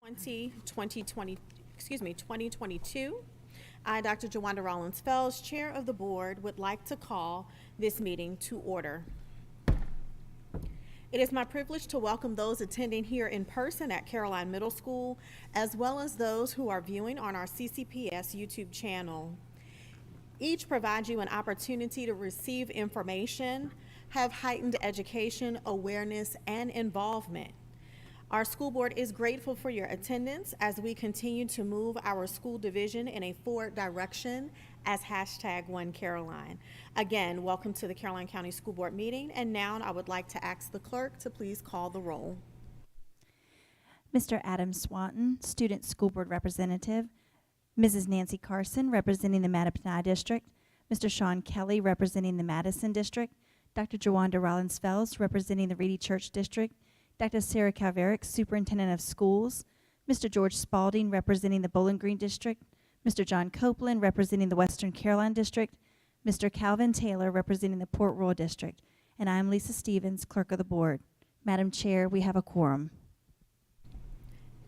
2022. I, Dr. Jawanda Rollins-Fells, Chair of the Board, would like to call this meeting to order. It is my privilege to welcome those attending here in person at Caroline Middle School, as well as those who are viewing on our CCPS YouTube channel. Each provides you an opportunity to receive information, have heightened education, awareness, and involvement. Our school board is grateful for your attendance as we continue to move our school division in a forward direction as #OneCaroline. Again, welcome to the Caroline County School Board meeting, and now I would like to ask the clerk to please call the roll. Mr. Adam Swanton, Student School Board Representative. Mrs. Nancy Carson, representing the Mattaponi District. Mr. Sean Kelly, representing the Madison District. Dr. Jawanda Rollins-Fells, representing the Reedy Church District. Dr. Sarah Calverick, Superintendent of Schools. Mr. George Spalding, representing the Bowling Green District. Mr. John Copeland, representing the Western Caroline District. Mr. Calvin Taylor, representing the Port Royal District. And I'm Lisa Stevens, Clerk of the Board. Madam Chair, we have a quorum.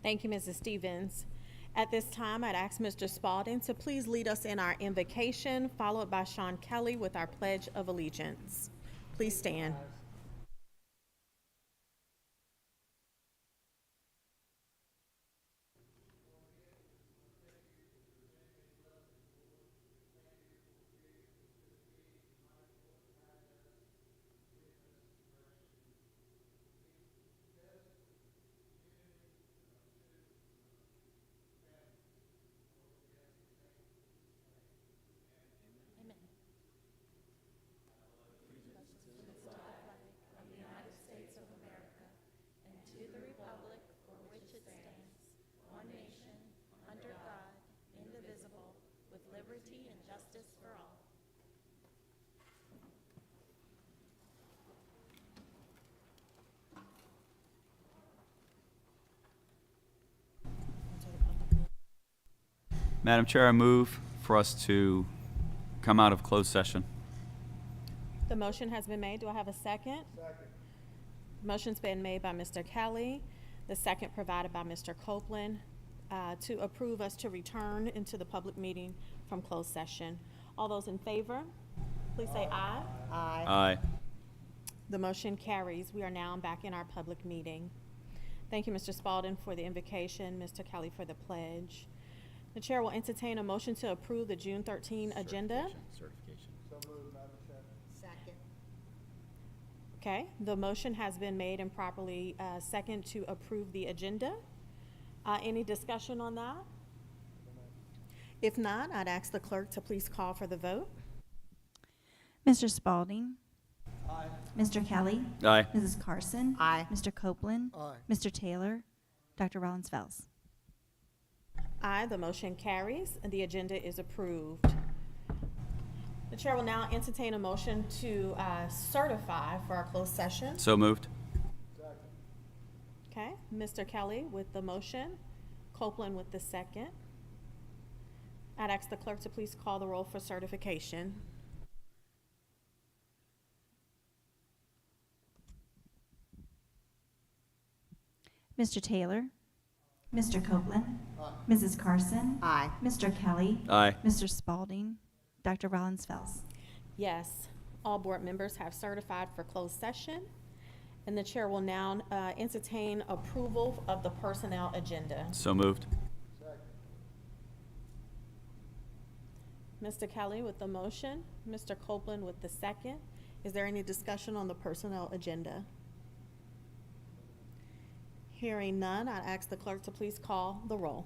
Thank you, Mrs. Stevens. At this time, I'd ask Mr. Spalding to please lead us in our invocation, followed by Sean Kelly with our Pledge of Allegiance. Please stand. Madam Chair, I move for us to come out of closed session. The motion has been made. Do I have a second? Second. Motion's been made by Mr. Kelly, the second provided by Mr. Copeland, to approve us to return into the public meeting from closed session. All those in favor, please say aye. Aye. Aye. The motion carries. We are now back in our public meeting. Thank you, Mr. Spalding, for the invocation, Mr. Kelly for the pledge. The chair will entertain a motion to approve the June 13 agenda. Certification. So moved, Madam Chair. Second. Okay, the motion has been made and properly second to approve the agenda. Any discussion on that? If not, I'd ask the clerk to please call for the vote. Mr. Spalding. Aye. Mr. Kelly. Aye. Mrs. Carson. Aye. Mr. Copeland. Aye. Mr. Taylor. Dr. Rollins-Fells. Aye, the motion carries and the agenda is approved. The chair will now entertain a motion to certify for our closed session. So moved. Second. Okay, Mr. Kelly with the motion, Copeland with the second. I'd ask the clerk to please call the roll for certification. Mr. Taylor. Mr. Copeland. Aye. Mrs. Carson. Aye. Mr. Kelly. Aye. Mr. Spalding. Dr. Rollins-Fells. Yes, all board members have certified for closed session. And the chair will now entertain approval of the personnel agenda. So moved. Second. Mr. Kelly with the motion, Mr. Copeland with the second. Is there any discussion on the personnel agenda? Hearing none, I'd ask the clerk to please call the roll.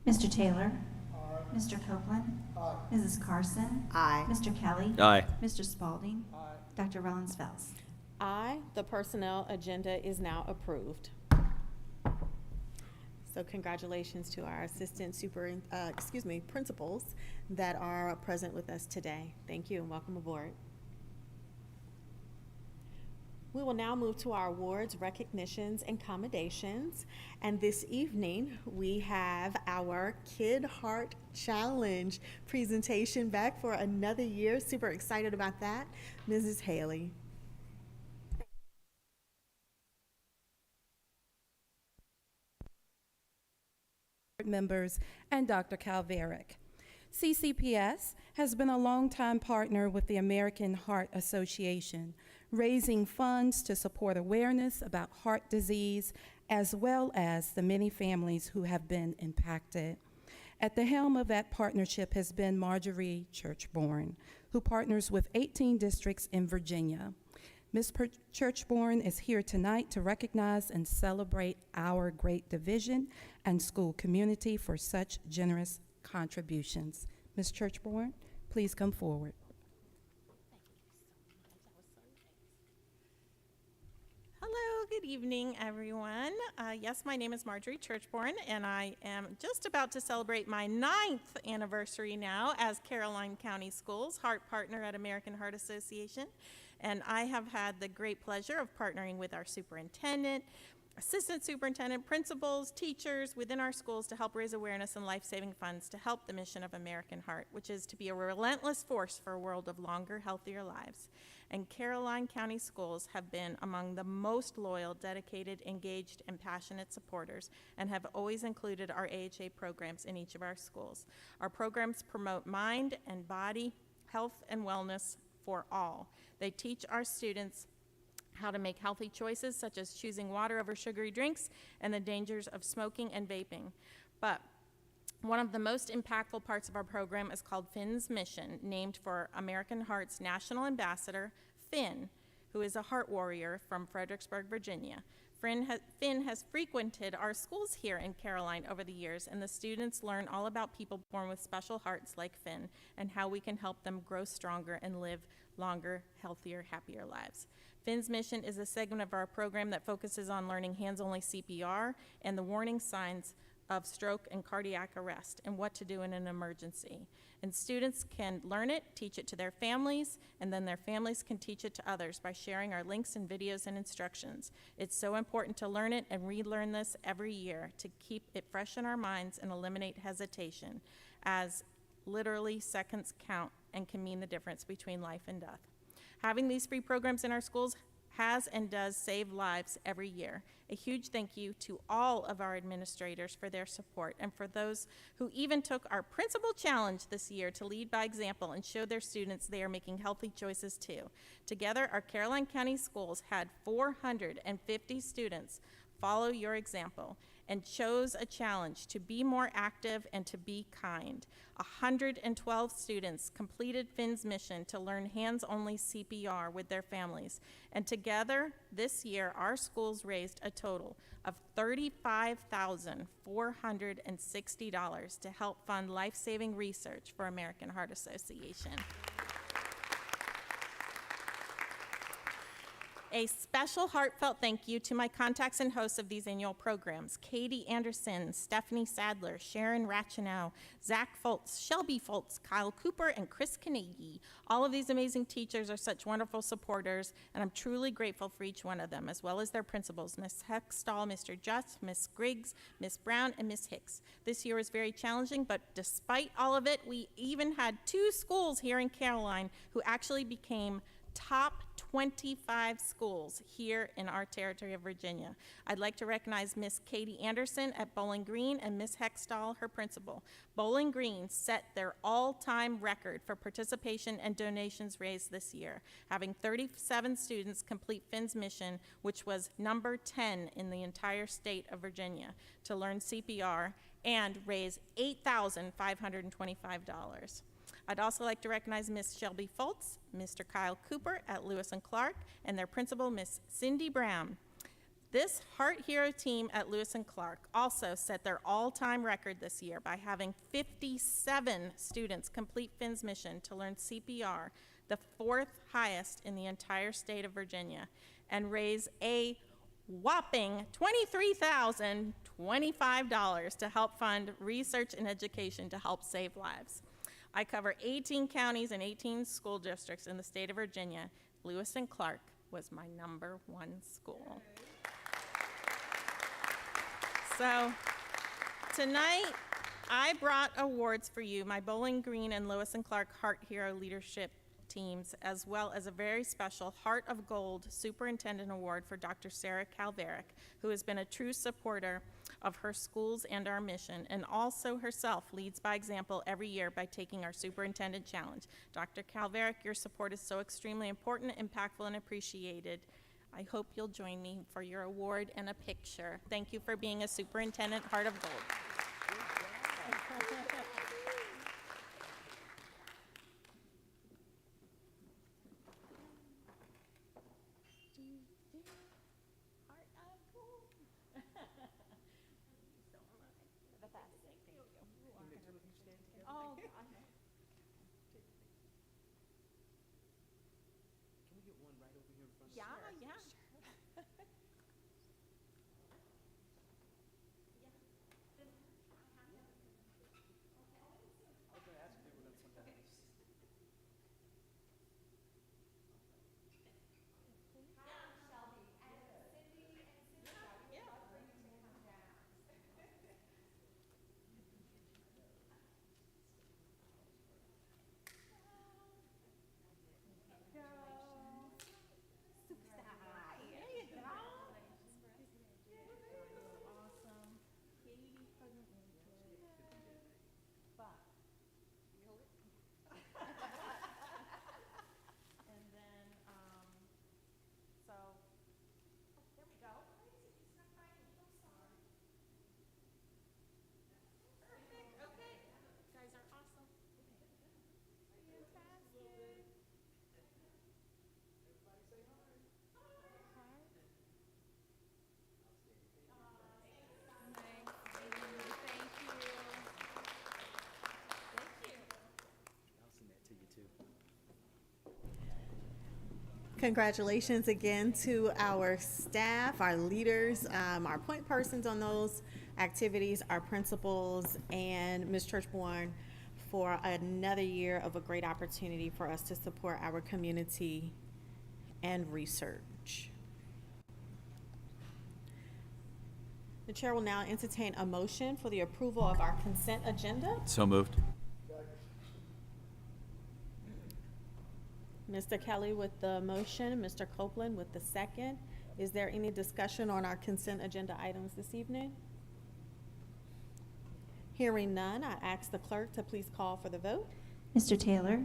Mr. Taylor. Aye. Mr. Copeland. Aye. Mrs. Carson. Aye. Mr. Kelly. Aye. Mr. Spalding. Aye. Dr. Rollins-Fells. Aye, the personnel agenda is now approved. So congratulations to our assistant principals that are present with us today. Thank you and welcome aboard. We will now move to our awards, recognitions, and commendations. And this evening, we have our Kid Heart Challenge presentation back for another year. Super excited about that. Mrs. Haley. board members, and Dr. Calveric. CCPS has been a longtime partner with the American Heart Association, raising funds to support awareness about heart disease, as well as the many families who have been impacted. At the helm of that partnership has been Marjorie Churchborn, who partners with 18 districts in Virginia. Ms. Churchborn is here tonight to recognize and celebrate our great division and school community for such generous contributions. Ms. Churchborn, please come forward. Hello, good evening, everyone. Yes, my name is Marjorie Churchborn, and I am just about to celebrate my 9th anniversary now as Caroline County Schools Heart Partner at American Heart Association. And I have had the great pleasure of partnering with our superintendent, assistant superintendent, principals, teachers within our schools to help raise awareness and life-saving funds to help the mission of American Heart, which is to be a relentless force for a world of longer, healthier lives. And Caroline County Schools have been among the most loyal, dedicated, engaged, and passionate supporters and have always included our AHA programs in each of our schools. Our programs promote mind and body health and wellness for all. They teach our students how to make healthy choices, such as choosing water over sugary drinks and the dangers of smoking and vaping. But one of the most impactful parts of our program is called Finn's Mission, named for American Heart's national ambassador, Finn, who is a heart warrior from Fredericksburg, Virginia. Finn has frequented our schools here in Caroline over the years, and the students learn all about people born with special hearts like Finn and how we can help them grow stronger and live longer, healthier, happier lives. Finn's Mission is a segment of our program that focuses on learning hands-only CPR and the warning signs of stroke and cardiac arrest and what to do in an emergency. And students can learn it, teach it to their families, and then their families can teach it to others by sharing our links and videos and instructions. It's so important to learn it and relearn this every year to keep it fresh in our minds and eliminate hesitation, as literally seconds count and can mean the difference between life and death. Having these free programs in our schools has and does save lives every year. A huge thank you to all of our administrators for their support and for those who even took our principal challenge this year to lead by example and show their students they are making healthy choices too. Together, our Caroline County Schools had 450 students follow your example and chose a challenge to be more active and to be kind. 112 students completed Finn's Mission to learn hands-only CPR with their families. And together, this year, our schools raised a total of $35,460 to help fund life-saving research for American Heart Association. A special heartfelt thank you to my contacts and hosts of these annual programs: Katie Anderson, Stephanie Sadler, Sharon Ratchenow, Zach Foltz, Shelby Foltz, Kyle Cooper, and Chris Kanegi. All of these amazing teachers are such wonderful supporters, and I'm truly grateful for each one of them, as well as their principals, Ms. Hextall, Mr. Just, Ms. Griggs, Ms. Brown, and Ms. Hicks. This year was very challenging, but despite all of it, we even had 2 schools here in Caroline who actually became top 25 schools here in our territory of Virginia. I'd like to recognize Miss Katie Anderson at Bowling Green and Miss Hextall, her principal. Bowling Green set their all-time record for participation and donations raised this year, having 37 students complete Finn's Mission, which was number 10 in the entire state of Virginia, to learn CPR and raise $8,525. I'd also like to recognize Miss Shelby Foltz, Mr. Kyle Cooper at Lewis and Clark, and their principal, Miss Cindy Brown. This Heart Hero team at Lewis and Clark also set their all-time record this year by having 57 students complete Finn's Mission to learn CPR, the 4th highest in the entire state of Virginia, and raise a whopping $23,025 to help fund research and education to help save lives. I cover 18 counties and 18 school districts in the state of Virginia. Lewis and Clark was my #1 school. So tonight, I brought awards for you, my Bowling Green and Lewis and Clark Heart Hero leadership teams, as well as a very special Heart of Gold Superintendent Award for Dr. Sarah Calveric, who has been a true supporter of her schools and our mission, and also herself leads by example every year by taking our Superintendent Challenge. Dr. Calveric, your support is so extremely important, impactful, and appreciated. I hope you'll join me for your award and a picture. Thank you for being a Superintendent Heart of Gold. Yeah, yeah. Congratulations again to our staff, our leaders, our point persons on those activities, our principals, and Ms. Churchborn for another year of a great opportunity for us to support our community and research. The chair will now entertain a motion for the approval of our consent agenda. So moved. Mr. Kelly with the motion, Mr. Copeland with the second. Is there any discussion on our consent agenda items this evening? Hearing none, I ask the clerk to please call for the vote. Mr. Taylor?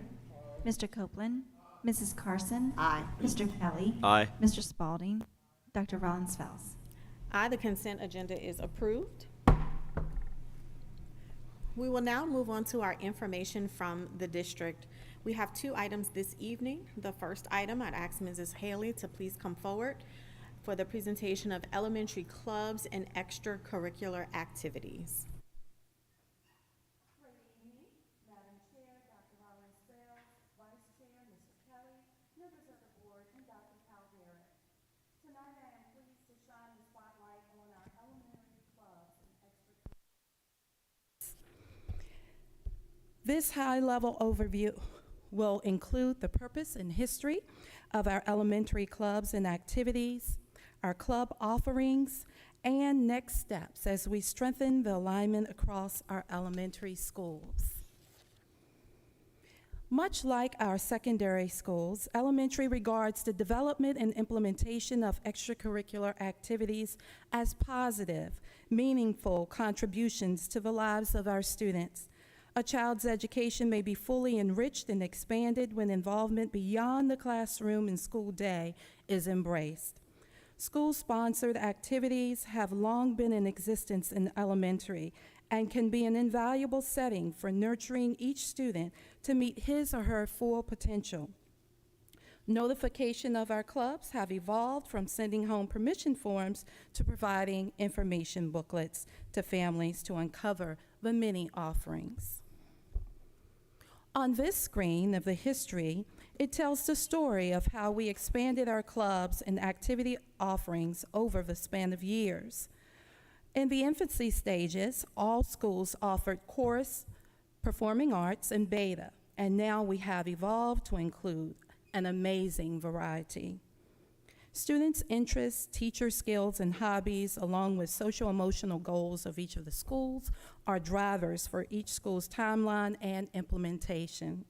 Mr. Copeland? Mrs. Carson? Aye. Mr. Kelly? Aye. Mr. Spalding? Dr. Rollins-Fels? Aye, the consent agenda is approved. We will now move on to our information from the district. We have two items this evening. The first item, I'd ask Mrs. Haley to please come forward for the presentation of elementary clubs and extracurricular activities. Good evening, Madam Chair, Dr. Rollins-Fels, Vice Chair, Mr. Kelly, members of the board, and Dr. Calveric. Tonight I am pleased to shine the spotlight on our elementary clubs and extracurricular. This high-level overview will include the purpose and history of our elementary clubs and activities, our club offerings, and next steps as we strengthen the alignment across our elementary schools. Much like our secondary schools, elementary regards the development and implementation of extracurricular activities as positive, meaningful contributions to the lives of our students. A child's education may be fully enriched and expanded when involvement beyond the classroom and school day is embraced. School-sponsored activities have long been in existence in elementary and can be an invaluable setting for nurturing each student to meet his or her full potential. Notification of our clubs have evolved from sending home permission forms to providing information booklets to families to uncover the many offerings. On this screen of the history, it tells the story of how we expanded our clubs and activity offerings over the span of years. In the infancy stages, all schools offered chorus, performing arts, and beta, and now we have evolved to include an amazing variety. Students' interests, teacher skills, and hobbies, along with social-emotional goals of each of the schools, are drivers for each school's timeline and implementation.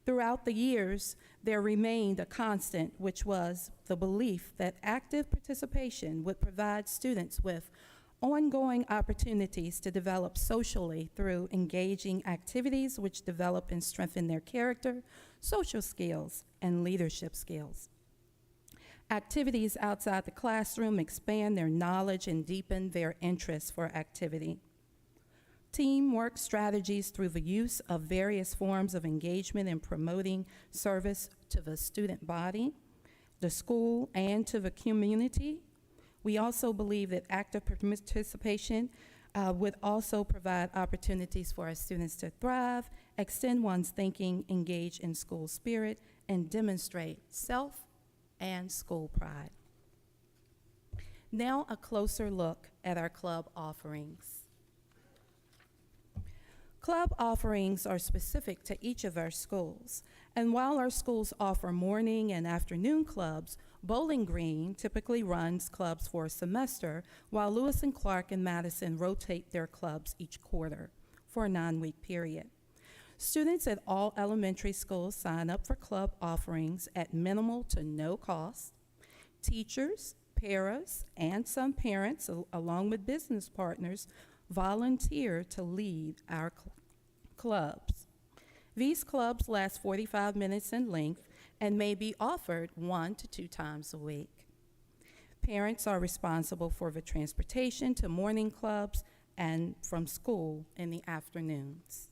Throughout the years, there remained a constant, which was the belief that active participation would provide students with ongoing opportunities to develop socially through engaging activities which develop and strengthen their character, social skills, and leadership skills. Activities outside the classroom expand their knowledge and deepen their interest for activity. Teamwork strategies through the use of various forms of engagement in promoting service to the student body, the school, and to the community. We also believe that active participation would also provide opportunities for our students to thrive, extend one's thinking, engage in school spirit, and demonstrate self and school pride. Now, a closer look at our club offerings. Club offerings are specific to each of our schools, and while our schools offer morning and afternoon clubs, Bowling Green typically runs clubs for a semester, while Lewis and Clark and Madison rotate their clubs each quarter for a 9-week period. Students at all elementary schools sign up for club offerings at minimal to no cost. Teachers, paras, and some parents, along with business partners, volunteer to lead our clubs. These clubs last 45 minutes in length and may be offered 1 to 2 times a week. Parents are responsible for the transportation to morning clubs and from school in the afternoons.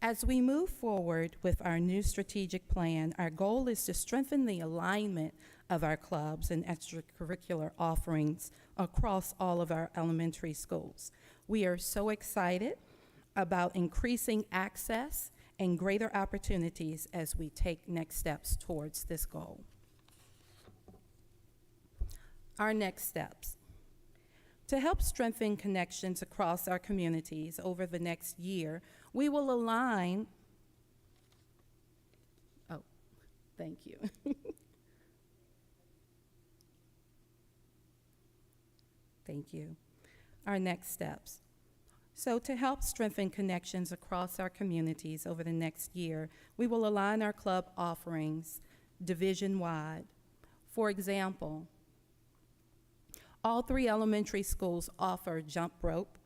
As we move forward with our new strategic plan, our goal is to strengthen the alignment of our clubs and extracurricular offerings across all of our elementary schools. We are so excited about increasing access and greater opportunities as we take next steps towards this goal. Our next steps. To help strengthen connections across our communities over the next year, we will align, thank you. Thank you. Our next steps. So to help strengthen connections across our communities over the next year, we will align our club offerings division-wide. For example, all 3 elementary schools offer jump rope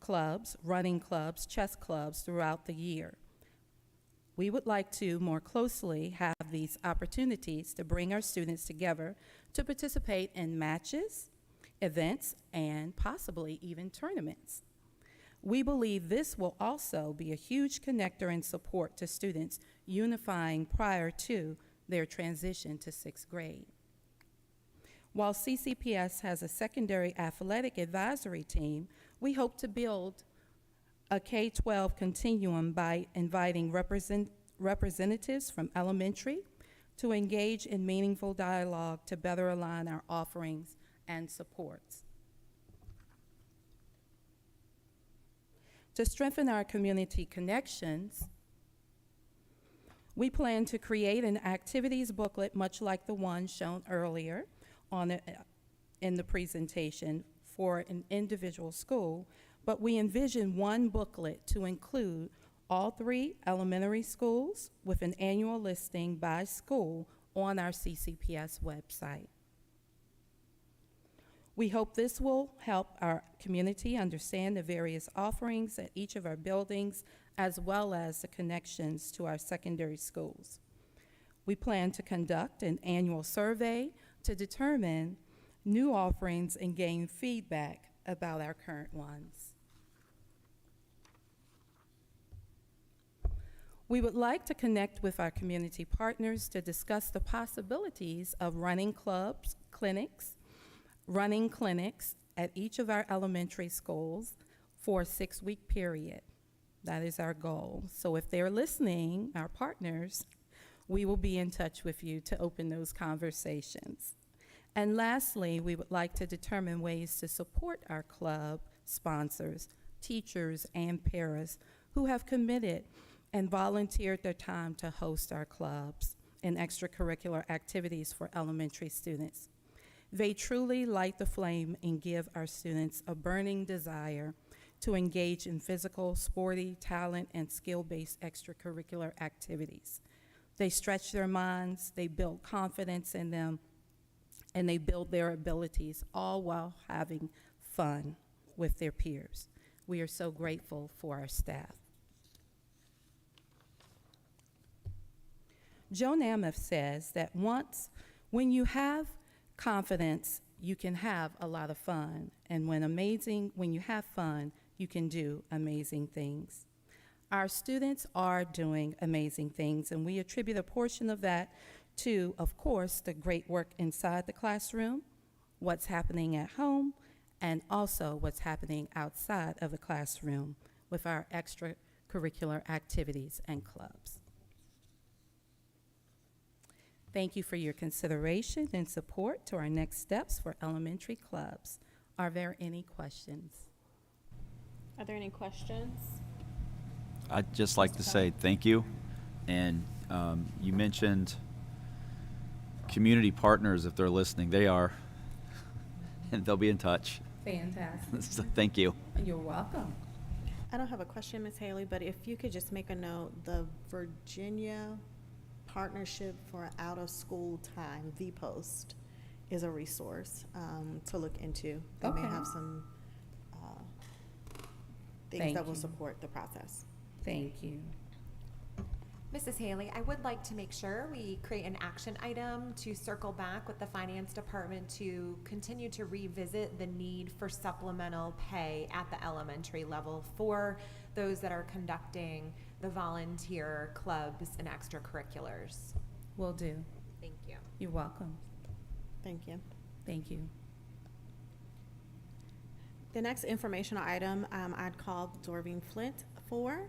clubs, running clubs, chess clubs throughout the year. We would like to more closely have these opportunities to bring our students together to participate in matches, events, and possibly even tournaments. We believe this will also be a huge connector and support to students unifying prior to their transition to 6th grade. While CCPS has a secondary athletic advisory team, we hope to build a K-12 continuum by inviting representatives from elementary to engage in meaningful dialogue to better align our offerings and supports. To strengthen our community connections, we plan to create an activities booklet much like the one shown earlier in the presentation for an individual school, but we envision one booklet to include all 3 elementary schools with an annual listing by school on our CCPS website. We hope this will help our community understand the various offerings at each of our buildings, as well as the connections to our secondary schools. We plan to conduct an annual survey to determine new offerings and gain feedback about our current ones. We would like to connect with our community partners to discuss the possibilities of running clinics at each of our elementary schools for a 6-week period. That is our goal. So if they're listening, our partners, we will be in touch with you to open those conversations. And lastly, we would like to determine ways to support our club sponsors, teachers, and paras who have committed and volunteered their time to host our clubs and extracurricular activities for elementary students. They truly light the flame and give our students a burning desire to engage in physical, sporty, talent, and skill-based extracurricular activities. They stretch their minds, they build confidence in them, and they build their abilities, all while having fun with their peers. We are so grateful for our staff. Joe Namath says that when you have confidence, you can have a lot of fun. And when you have fun, you can do amazing things. Our students are doing amazing things, and we attribute a portion of that to, of course, the great work inside the classroom, what's happening at home, and also what's happening outside of the classroom with our extracurricular activities and clubs. Thank you for your consideration and support to our next steps for elementary clubs. Are there any questions? Are there any questions? I'd just like to say thank you. And you mentioned community partners, if they're listening. They are, and they'll be in touch. Fantastic. So thank you. You're welcome. I don't have a question, Ms. Haley, but if you could just make a note, the Virginia Partnership for Out-of-School Time, VPOST, is a resource to look into. They may Okay. have some things Thank that will you. support the process. Thank you. Mrs. Haley, I would like to make sure we create an action item to circle back with the finance department to continue to revisit the need for supplemental pay at the elementary level for those that are conducting the volunteer clubs and extracurriculars. Will do. Thank you. You're welcome. Thank you. Thank you. The next informational item I'd call Dorving Flint for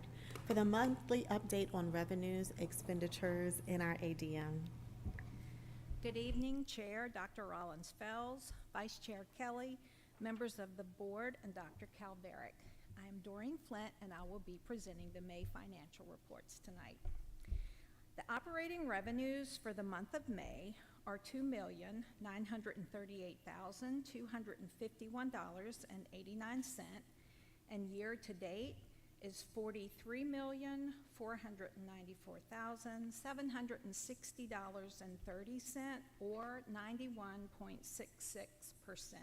the monthly update on revenues, expenditures in our ADM. Good evening, Chair Dr. Rollins Fells, Vice Chair Kelly, members of the board, and Dr. Calveric. I am Doreen Flint, and I will be presenting the May financial reports tonight. The operating revenues for the month of May are $2,938,251.89, and year-to-date is $43,494,760.30, or 91.66%.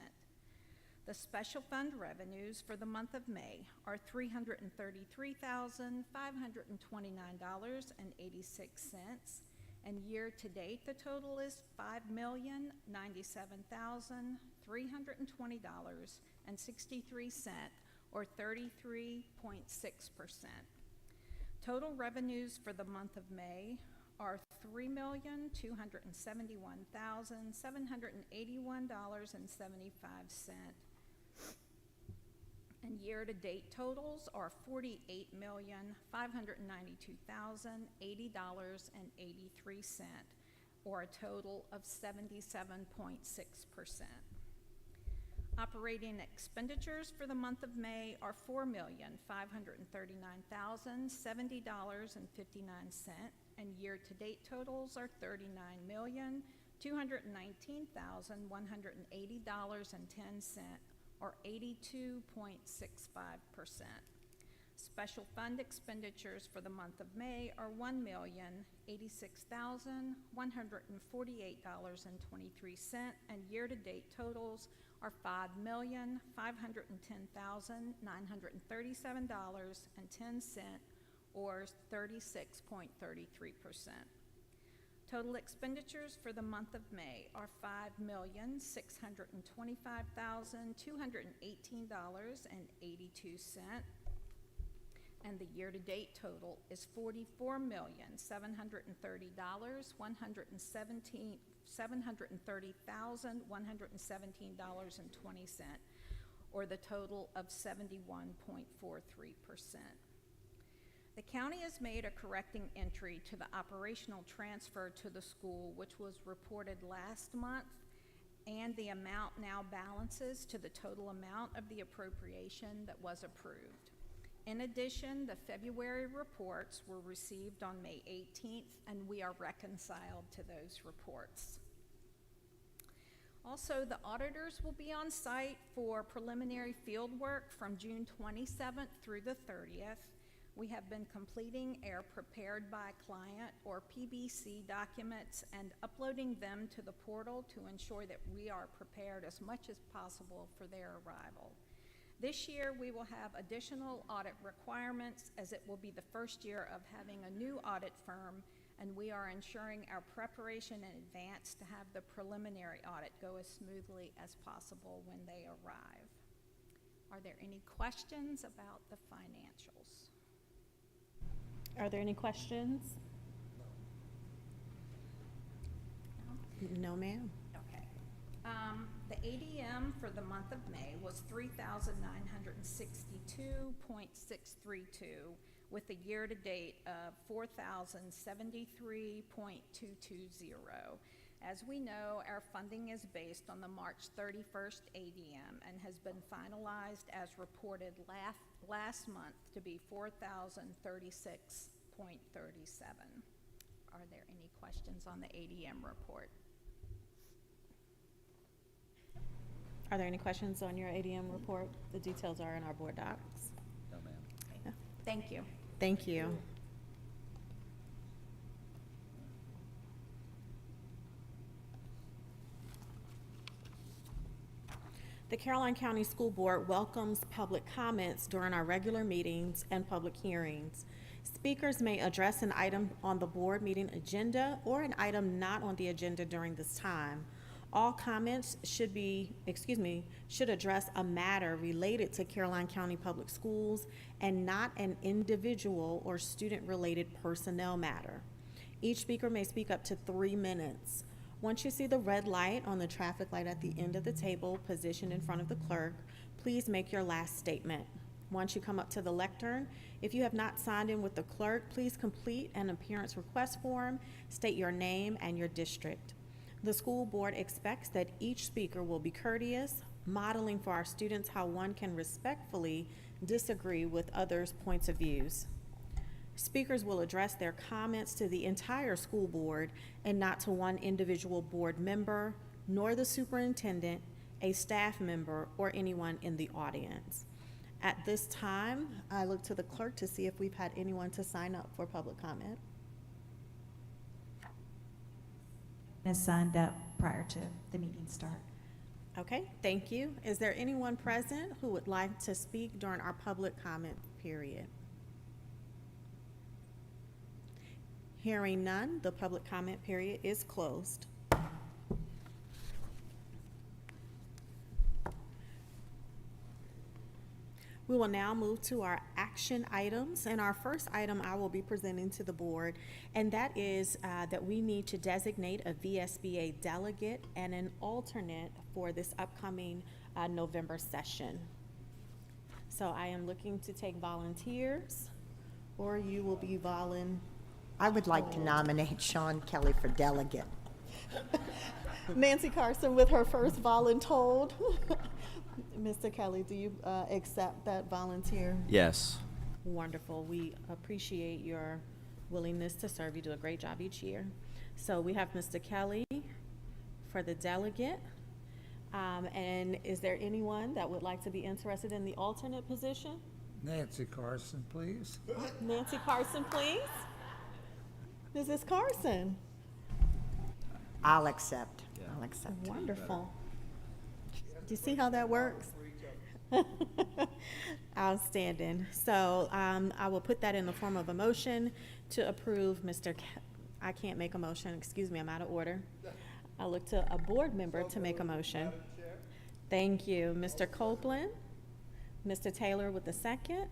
The special fund revenues for the month of May are $333,529.86, and year-to-date the total is $5,097,320.63, or 33.6%. Total revenues for the month of May are $3,271,781.75, and year-to-date totals are $48,592,080.83, or a total of 77.6%. Operating expenditures for the month of May are $4,539,070.59, and year-to-date totals are $39,219,180.10, or 82.65%. Special fund expenditures for the month of May are $1,086,148.23, and year-to-date totals are $5,510,937.10, or 36.33%. Total expenditures for the month of May are $5,625,218.82, and the year-to-date total is $44,730,117.20, or the total of 71.43%. The county has made a correcting entry to the operational transfer to the school, which was reported last month, and the amount now balances to the total amount of the appropriation that was approved. In addition, the February reports were received on May 18th, and we are reconciled to those reports. Also, the auditors will be on site for preliminary field work from June 27th through the 30th. We have been completing our prepared by client or PBC documents and uploading them to the portal to ensure that we are prepared as much as possible for their arrival. This year, we will have additional audit requirements as it will be the first year of having a new audit firm, and we are ensuring our preparation in advance to have the preliminary audit go as smoothly as possible when they arrive. Are there any questions about the financials? Are there any questions? No, ma'am. Okay. The ADM for the month of May was $3,962.632 with a year-to-date of $4,073.220. As we know, our funding is based on the March 31st ADM and has been finalized as reported last month to be $4,036.37. Are there any questions on the ADM report? Are there any questions on your ADM report? The details are in our board docs. No, ma'am. Thank you. Thank you. The Caroline County School Board welcomes public comments during our regular meetings and public hearings. Speakers may address an item on the board meeting agenda or an item not on the agenda during this time. All comments should address a matter related to Caroline County Public Schools and not an individual or student-related personnel matter. Each speaker may speak up to 3 minutes. Once you see the red light on the traffic light at the end of the table positioned in front of the clerk, please make your last statement. Once you come up to the lectern, if you have not signed in with the clerk, please complete an appearance request form, state your name and your district. The school board expects that each speaker will be courteous, modeling for our students how one can respectfully disagree with others' points of views. Speakers will address their comments to the entire school board and not to one individual board member, nor the superintendent, a staff member, or anyone in the audience. At this time, I look to the clerk to see if we've had anyone to sign up for public comment. Ms. signed up prior to the meeting start. Okay, thank you. Is there anyone present who would like to speak during our public comment period? Hearing none, the public comment period is closed. We will now move to our action items, and our first item I will be presenting to the board, and that is that we need to designate a VSBA delegate and an alternate for this upcoming November session. So I am looking to take volunteers, or you will be I would like to nominate Sean Kelly for delegate. Nancy Carson with her first voluntold. Mr. Kelly, do you accept that volunteer? Yes. Wonderful. We appreciate your willingness to serve. You do a great job each year. So we have Mr. Kelly for the delegate. And is there anyone that would like to be interested in the alternate position? Nancy Carson, please. Nancy Carson, please. Mrs. Carson. I'll accept. Yeah. I'll accept. Wonderful. Do you see how that works? Outstanding. So I will put that in the form of a motion to approve I can't make a motion, excuse me, I'm out of order. I look to a board member to make a motion. Thank you. Mr. Copeland, Mr. Taylor with the second.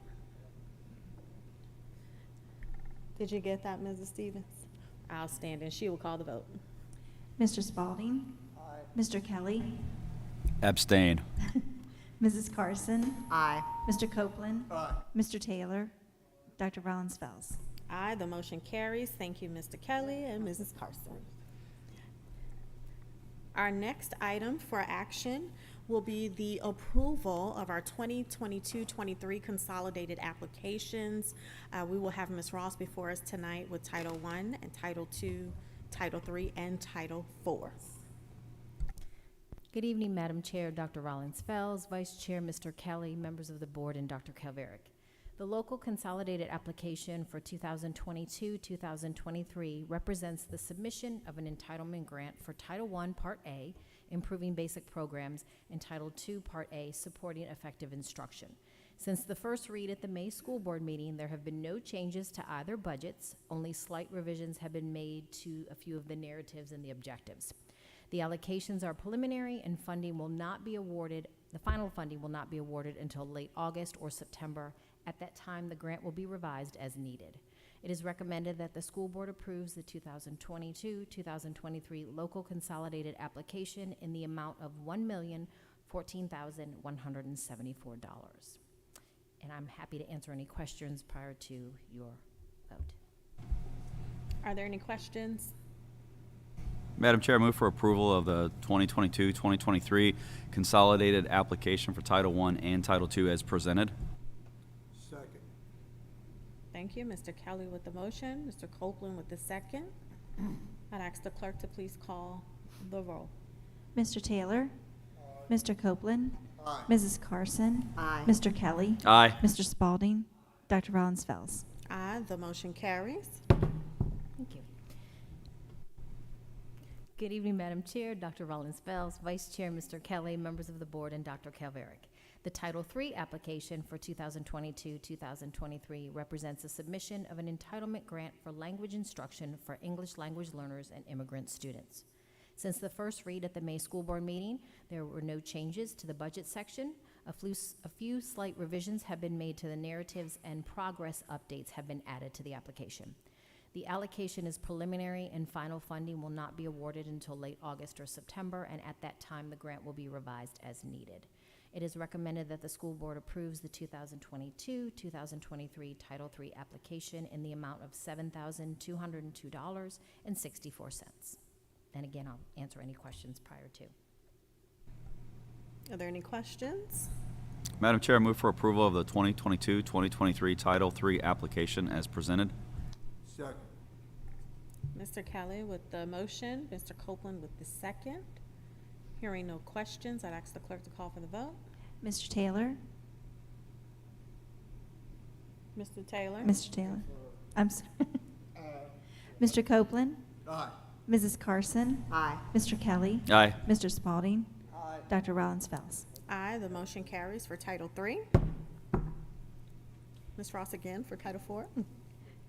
Did you get that, Mrs. Stevens? Outstanding. She will call the vote. Mr. Spalding. Mr. Kelly. Abstain. Mrs. Carson. Aye. Mr. Copeland. Mr. Taylor. Dr. Rollins Fells. Aye, the motion carries. Thank you, Mr. Kelly and Mrs. Carson. Our next item for action will be the approval of our 2022-23 consolidated applications. We will have Ms. Ross before us tonight with Title I and Title II, Title III, and Title IV. Good evening, Madam Chair, Dr. Rollins Fells, Vice Chair, Mr. Kelly, members of the board, and Dr. Calveric. The local consolidated application for 2022-2023 represents the submission of an entitlement grant for Title I, Part A, Improving Basic Programs, and Title II, Part A, Supporting Effective Instruction. Since the first read at the May school board meeting, there have been no changes to either budgets. Only slight revisions have been made to a few of the narratives and the objectives. The allocations are preliminary and funding will not be awarded, the final funding will not be awarded until late August or September. At that time, the grant will be revised as needed. It is recommended that the school board approves the 2022-2023 local consolidated application in the amount of $1,014,174. And I'm happy to answer any questions prior to your vote. Are there any questions? Madam Chair, I move for approval of the 2022-2023 consolidated application for Title I and Title II as presented. Second. Thank you. Mr. Kelly with the motion, Mr. Copeland with the second. I'd ask the clerk to please call the roll. Mr. Taylor? Mr. Copeland? Aye. Mrs. Carson? Aye. Mr. Kelly? Aye. Mr. Spalding? Dr. Rollins Fells? Aye, the motion carries. Thank you. Good evening, Madam Chair, Dr. Rollins Fells, Vice Chair, Mr. Kelly, members of the board, and Dr. Calveric. The Title III application for 2022-2023 represents a submission of an entitlement grant for language instruction for English language learners and immigrant students. Since the first read at the May school board meeting, there were no changes to the budget section. A few slight revisions have been made to the narratives, and progress updates have been added to the application. The allocation is preliminary, and final funding will not be awarded until late August or September, and at that time, the grant will be revised as needed. It is recommended that the school board approves the 2022-2023 Title III application in the amount of $7,202.64. And again, I'll answer any questions prior to. Are there any questions? Madam Chair, I move for approval of the 2022-2023 Title III application as presented. Second. Mr. Kelly with the motion, Mr. Copeland with the second. Hearing no questions, I'd ask the clerk to call for the vote. Mr. Taylor? Mr. Taylor? Mr. Taylor? I'm sorry. Mr. Copeland? Aye. Mrs. Carson? Aye. Mr. Kelly? Aye. Mr. Spalding? Aye. Dr. Rollins Fells? Aye, the motion carries for Title III. Ms. Ross again for Title IV.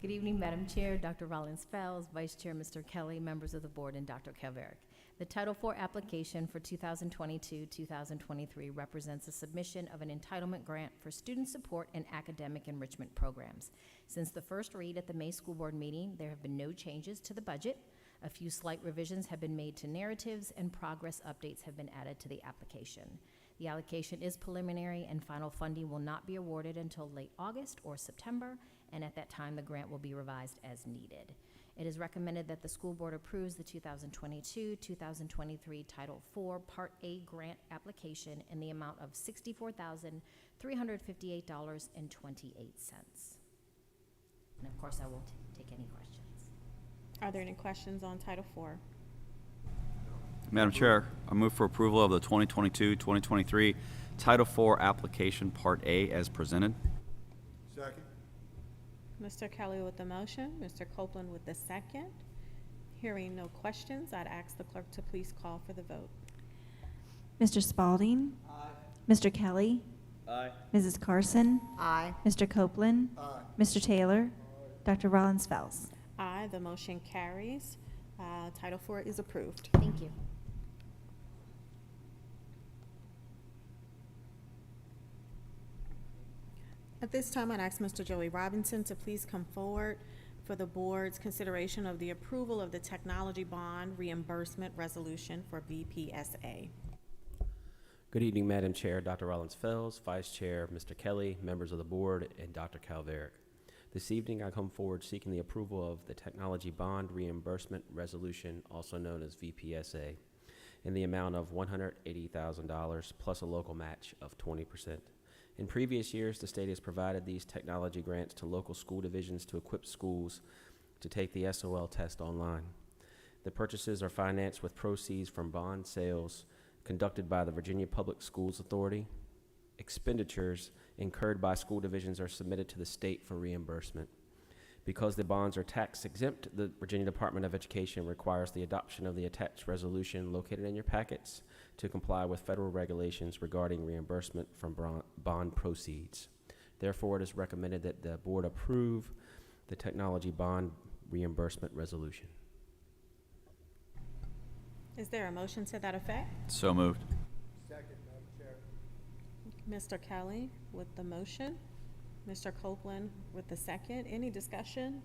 Good evening, Madam Chair, Dr. Rollins Fells, Vice Chair, Mr. Kelly, members of the board, and Dr. Calveric. The Title IV application for 2022-2023 represents a submission of an entitlement grant for student support and academic enrichment programs. Since the first read at the May school board meeting, there have been no changes to the budget. A few slight revisions have been made to narratives, and progress updates have been added to the application. The allocation is preliminary, and final funding will not be awarded until late August or September, and at that time, the grant will be revised as needed. It is recommended that the school board approves the 2022-2023 Title IV Part A grant application in the amount of $64,358.28. And of course, I will take any questions. Are there any questions on Title IV? Madam Chair, I move for approval of the 2022-2023 Title IV application Part A as presented. Second. Mr. Kelly with the motion, Mr. Copeland with the second. Hearing no questions, I'd ask the clerk to please call for the vote. Mr. Spalding? Aye. Mr. Kelly? Aye. Mrs. Carson? Aye. Mr. Copeland? Aye. Mr. Taylor? Dr. Rollins Fells? Aye, the motion carries. Title IV is approved. Thank you. At this time, I'd ask Mr. Joey Robinson to please come forward for the board's consideration of the approval of the technology bond reimbursement resolution for VPSA. Good evening, Madam Chair, Dr. Rollins Fells, Vice Chair, Mr. Kelly, members of the board, and Dr. Calveric. This evening, I come forward seeking the approval of the Technology Bond Reimbursement Resolution, also known as VPSA, in the amount of $180,000 plus a local match of 20%. In previous years, the state has provided these technology grants to local school divisions to equip schools to take the SOL test online. The purchases are financed with proceeds from bond sales conducted by the Virginia Public Schools Authority, expenditures incurred by school divisions are submitted to the state for reimbursement. Because the bonds are tax exempt, the Virginia Department of Education requires the adoption of the attached resolution located in your packets to comply with federal regulations regarding reimbursement from bond proceeds. Therefore, it is recommended that the board approve the technology bond reimbursement resolution. Is there a motion to that effect? So moved. Second, Madam Chair. Mr. Kelly with the motion, Mr. Copeland with the second. Any discussion?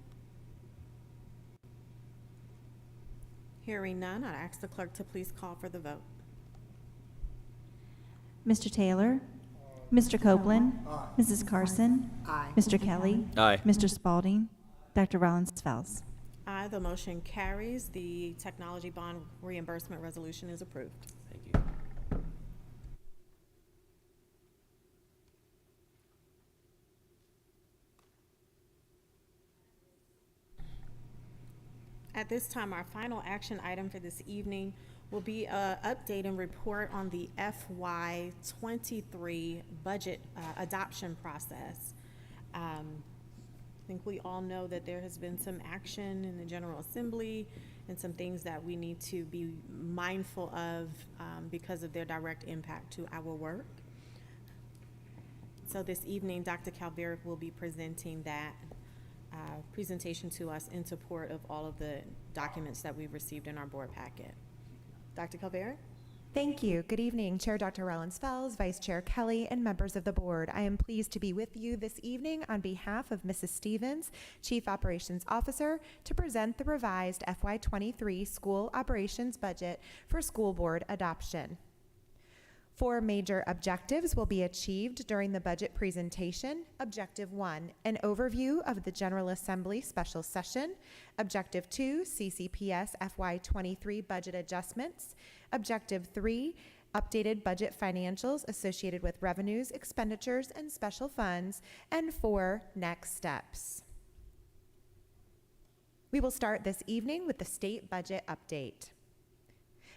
Hearing none, I'd ask the clerk to please call for the vote. Mr. Taylor? Mr. Copeland? Aye. Mrs. Carson? Aye. Mr. Kelly? Aye. Mr. Spalding? Dr. Rollins Fells? Aye, the motion carries. The technology bond reimbursement resolution is approved. Thank you. At this time, our final action item for this evening will be an update and report on the FY23 budget adoption process. I think we all know that there has been some action in the General Assembly and some things that we need to be mindful of because of their direct impact to our work. So this evening, Dr. Calveric will be presenting that presentation to us in support of all of the documents that we've received in our board packet. Dr. Calveric? Thank you. Good evening, Chair Dr. Rollins Fells, Vice Chair Kelly, and members of the board. I am pleased to be with you this evening on behalf of Mrs. Stevens, Chief Operations Officer, to present the revised FY23 school operations budget for school board adoption. 4 major objectives will be achieved during the budget presentation. Objective 1, an overview of the General Assembly special session. Objective 2, CCPS FY23 budget adjustments. Objective 3, updated budget financials associated with revenues, expenditures, and special funds. And 4, next steps. We will start this evening with the state budget update.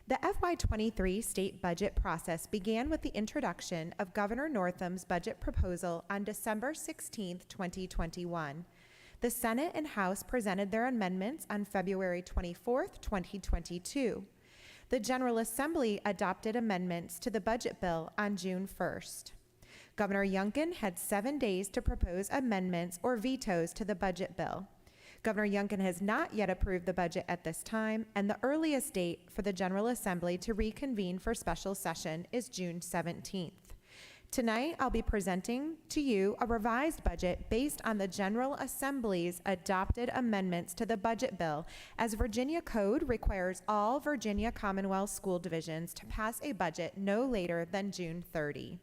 The FY23 state budget process began with the introduction of Governor Northam's budget proposal on December 16, 2021. The Senate and House presented their amendments on February 24, 2022. The General Assembly adopted amendments to the budget bill on June 1st. Governor Youngkin had 7 days to propose amendments or vetoes to the budget bill. Governor Youngkin has not yet approved the budget at this time, and the earliest date for the General Assembly to reconvene for special session is June 17th. Tonight, I'll be presenting to you a revised budget based on the General Assembly's adopted amendments to the budget bill, as Virginia Code requires all Virginia Commonwealth school divisions to pass a budget no later than June 30.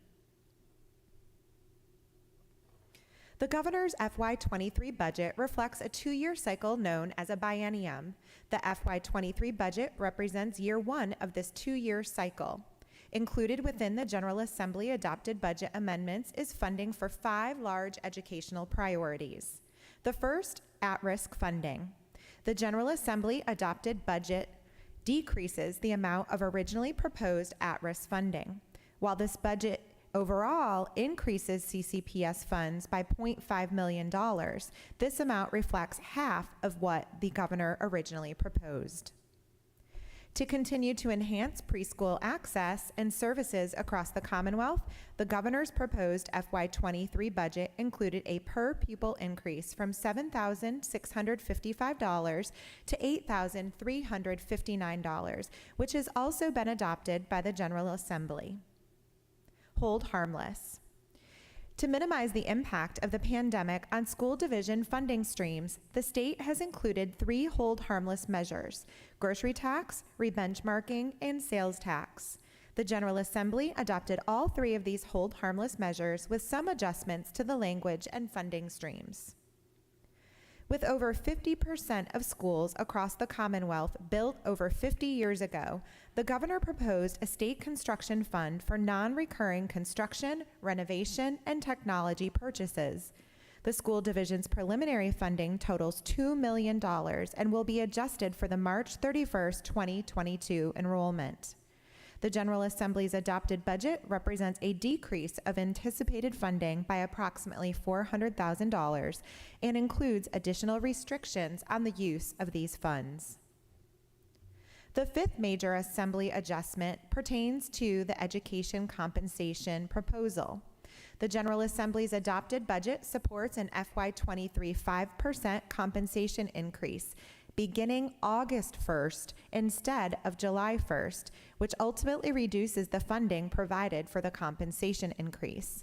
The governor's FY23 budget reflects a 2-year cycle known as a biennium. The FY23 budget represents year 1 of this 2-year cycle. Included within the General Assembly adopted budget amendments is funding for 5 large educational priorities. The first, at-risk funding. The General Assembly adopted budget decreases the amount of originally proposed at-risk funding. While this budget overall increases CCPS funds by $0.5 million, this amount reflects half of what the governor originally proposed. To continue to enhance preschool access and services across the Commonwealth, the governor's proposed FY23 budget included a per-pupil increase from $7,655 to $8,359, which has also been adopted by the General Assembly. Hold harmless. To minimize the impact of the pandemic on school division funding streams, the state has included 3 hold harmless measures: grocery tax, rebenchmarking, and sales tax. The General Assembly adopted all 3 of these hold harmless measures with some adjustments to the language and funding streams. With over 50% of schools across the Commonwealth built over 50 years ago, the governor proposed a state construction fund for non-recurring construction, renovation, and technology purchases. The school division's preliminary funding totals $2 million and will be adjusted for the March 31st, 2022 enrollment. The General Assembly's adopted budget represents a decrease of anticipated funding by approximately $400,000 and includes additional restrictions on the use of these funds. The fifth major Assembly adjustment pertains to the education compensation proposal. The General Assembly's adopted budget supports an FY23 5% compensation increase beginning August 1st instead of July 1st, which ultimately reduces the funding provided for the compensation increase.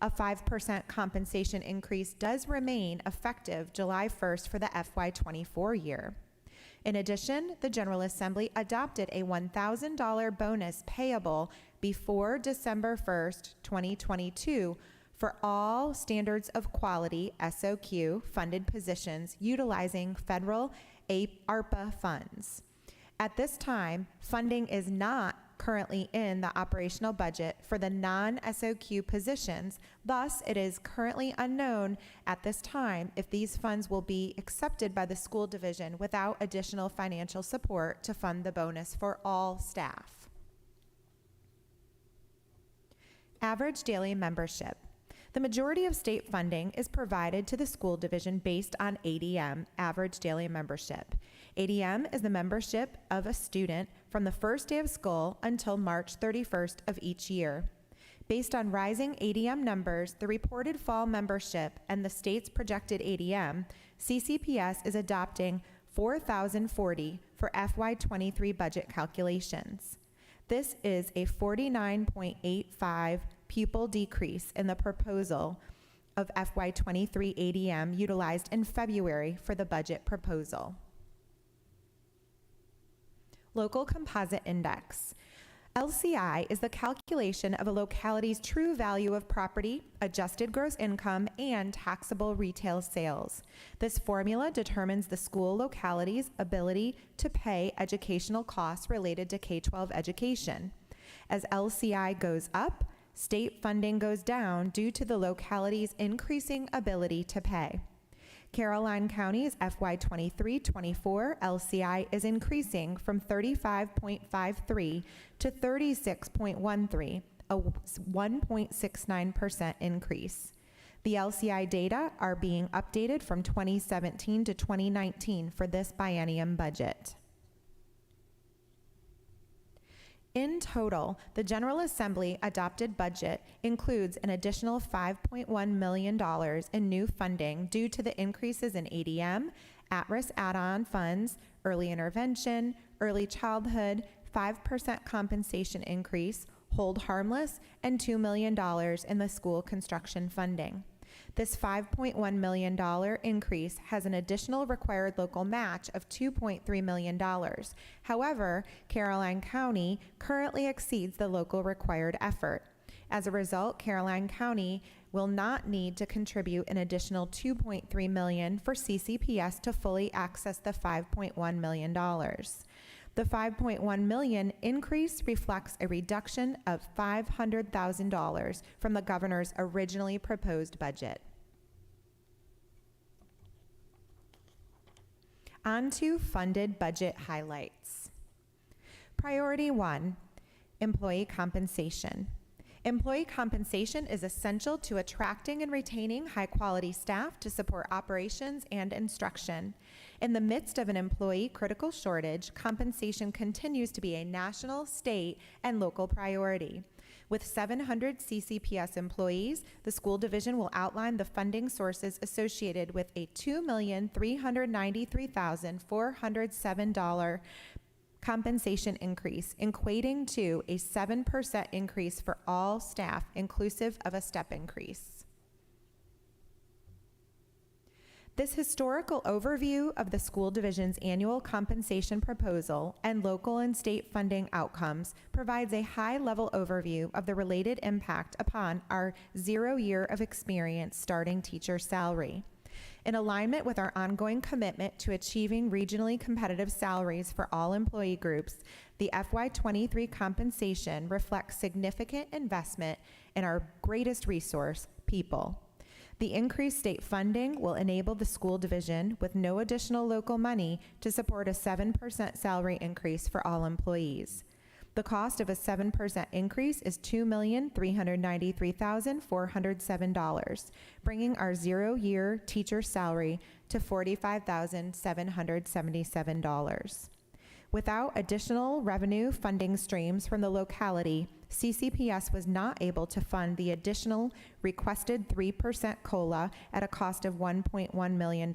A 5% compensation increase does remain effective July 1st for the FY24 year. In addition, the General Assembly adopted a $1,000 bonus payable before December 1st, 2022 for all Standards of Quality SOQ funded positions utilizing federal ARPA funds. At this time, funding is not currently in the operational budget for the non-SOQ positions. Thus, it is currently unknown at this time if these funds will be accepted by the school division without additional financial support to fund the bonus for all staff. Average daily membership. The majority of state funding is provided to the school division based on ADM, average daily membership. ADM is the membership of a student from the first day of school until March 31st of each year. Based on rising ADM numbers, the reported fall membership, and the state's projected ADM, CCPS is adopting 4,040 for FY23 budget calculations. This is a 49.85 pupil decrease in the proposal of FY23 ADM utilized in February for the budget proposal. Local Composite Index. LCI is the calculation of a locality's true value of property, adjusted gross income, and taxable retail sales. This formula determines the school locality's ability to pay educational costs related to K-12 education. As LCI goes up, state funding goes down due to the locality's increasing ability to pay. Caroline County's FY23-24 LCI is increasing from 35.53 to 36.13, a 1.69% increase. The LCI data are being updated from 2017 to 2019 for this biennium budget. In total, the General Assembly adopted budget includes an additional $5.1 million in new funding due to the increases in ADM, at-risk add-on funds, early intervention, early childhood, 5% compensation increase, hold harmless, and $2 million in the school construction funding. This $5.1 million increase has an additional required local match of $2.3 million. However, Caroline County currently exceeds the local required effort. As a result, Caroline County will not need to contribute an additional $2.3 million for CCPS to fully access the $5.1 million. The $5.1 million increase reflects a reduction of $500,000 from the governor's originally proposed budget. On to funded budget highlights. Priority 1, employee compensation. Employee compensation is essential to attracting and retaining high-quality staff to support operations and instruction. In the midst of an employee critical shortage, compensation continues to be a national, state, and local priority. With 700 CCPS employees, the school division will outline the funding sources associated with a $2,393,407 compensation increase, equating to a 7% increase for all staff, inclusive of a step increase. This historical overview of the school division's annual compensation proposal and local and state funding outcomes provides a high-level overview of the related impact upon our 0 year of experience starting teacher salary. In alignment with our ongoing commitment to achieving regionally competitive salaries for all employee groups, the FY23 compensation reflects significant investment in our greatest resource, people. The increased state funding will enable the school division, with no additional local money, to support a 7% salary increase for all employees. The cost of a 7% increase is $2,393,407, bringing our zero-year teacher salary to $45,777. Without additional revenue funding streams from the locality, CCPS was not able to fund the additional requested 3% COLA at a cost of $1.1 million.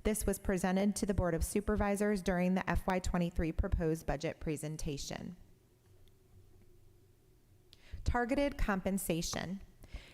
This was presented to the Board of Supervisors during the FY23 proposed budget presentation. Targeted compensation.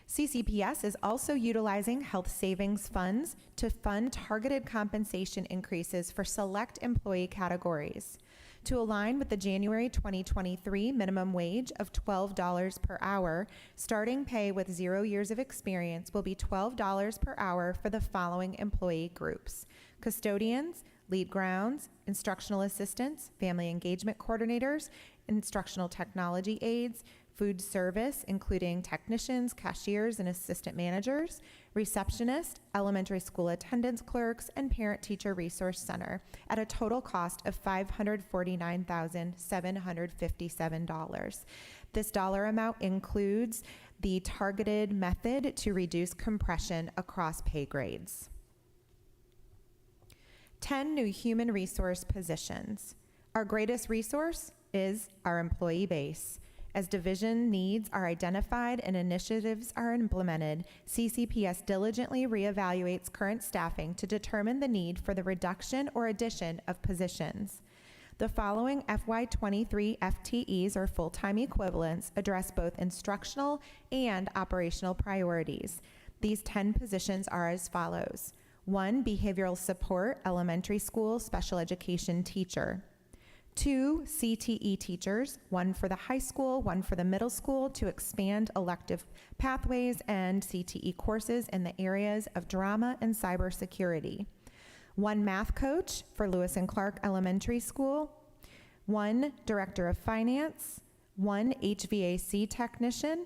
CCPS is also utilizing health savings funds to fund targeted compensation increases for select employee categories. To align with the January 2023 minimum wage of $12 per hour, starting pay with 0 years of experience will be $12 per hour for the following employee groups: custodians, lead grounds, instructional assistants, family engagement coordinators, instructional technology aides, food service, including technicians, cashiers, and assistant managers, receptionists, elementary school attendance clerks, and parent-teacher resource center at a total cost of $549,757. This dollar amount includes the targeted method to reduce compression across pay grades. 10 new human resource positions. Our greatest resource is our employee base. As division needs are identified and initiatives are implemented, CCPS diligently reevaluates current staffing to determine the need for the reduction or addition of positions. The following FY23 FTEs, or full-time equivalents, address both instructional and operational priorities. These 10 positions are as follows: 1 behavioral support elementary school special education teacher, 2 CTE teachers, 1 for the high school, 1 for the middle school, to expand elective pathways and CTE courses in the areas of drama and cybersecurity, 1 math coach for Lewis and Clark Elementary School, 1 director of finance, 1 HVAC technician,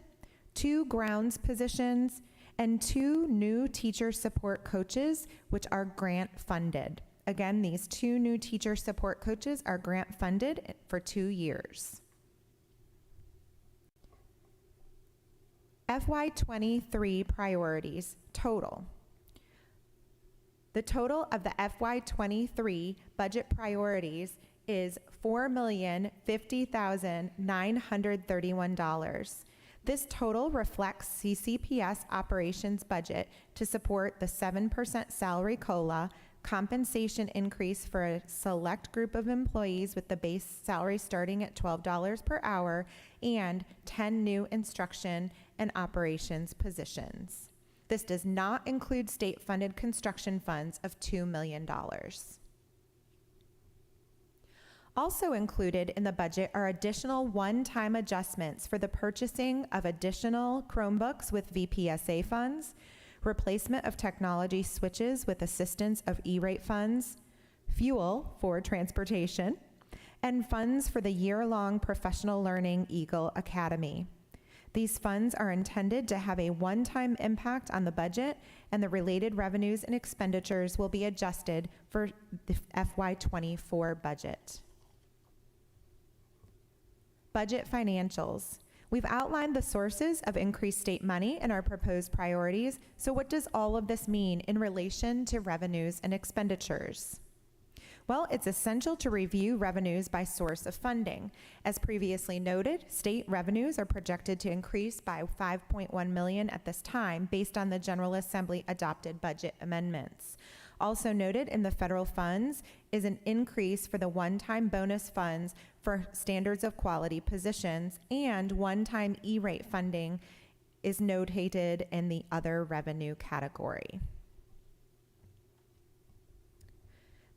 2 grounds positions, and 2 new teacher support coaches, which are grant funded. Again, these 2 new teacher support coaches are grant funded for 2 years. FY23 priorities total. The total of the FY23 budget priorities is $4,050,931. This total reflects CCPS operations budget to support the 7% salary COLA, compensation increase for a select group of employees with the base salary starting at $12 per hour, and 10 new instruction and operations positions. This does not include state-funded construction funds of $2 million. Also included in the budget are additional one-time adjustments for the purchasing of additional Chromebooks with VPSA funds, replacement of technology switches with assistance of E-rate funds, fuel for transportation, and funds for the year-long professional learning Eagle Academy. These funds are intended to have a one-time impact on the budget, and the related revenues and expenditures will be adjusted for the FY24 budget. Budget financials. We've outlined the sources of increased state money in our proposed priorities, so what does all of this mean in relation to revenues and expenditures? Well, it's essential to review revenues by source of funding. As previously noted, state revenues are projected to increase by $5.1 million at this time based on the General Assembly adopted budget amendments. Also noted in the federal funds is an increase for the one-time bonus funds for standards of quality positions, and one-time E-rate funding is notated in the other revenue category.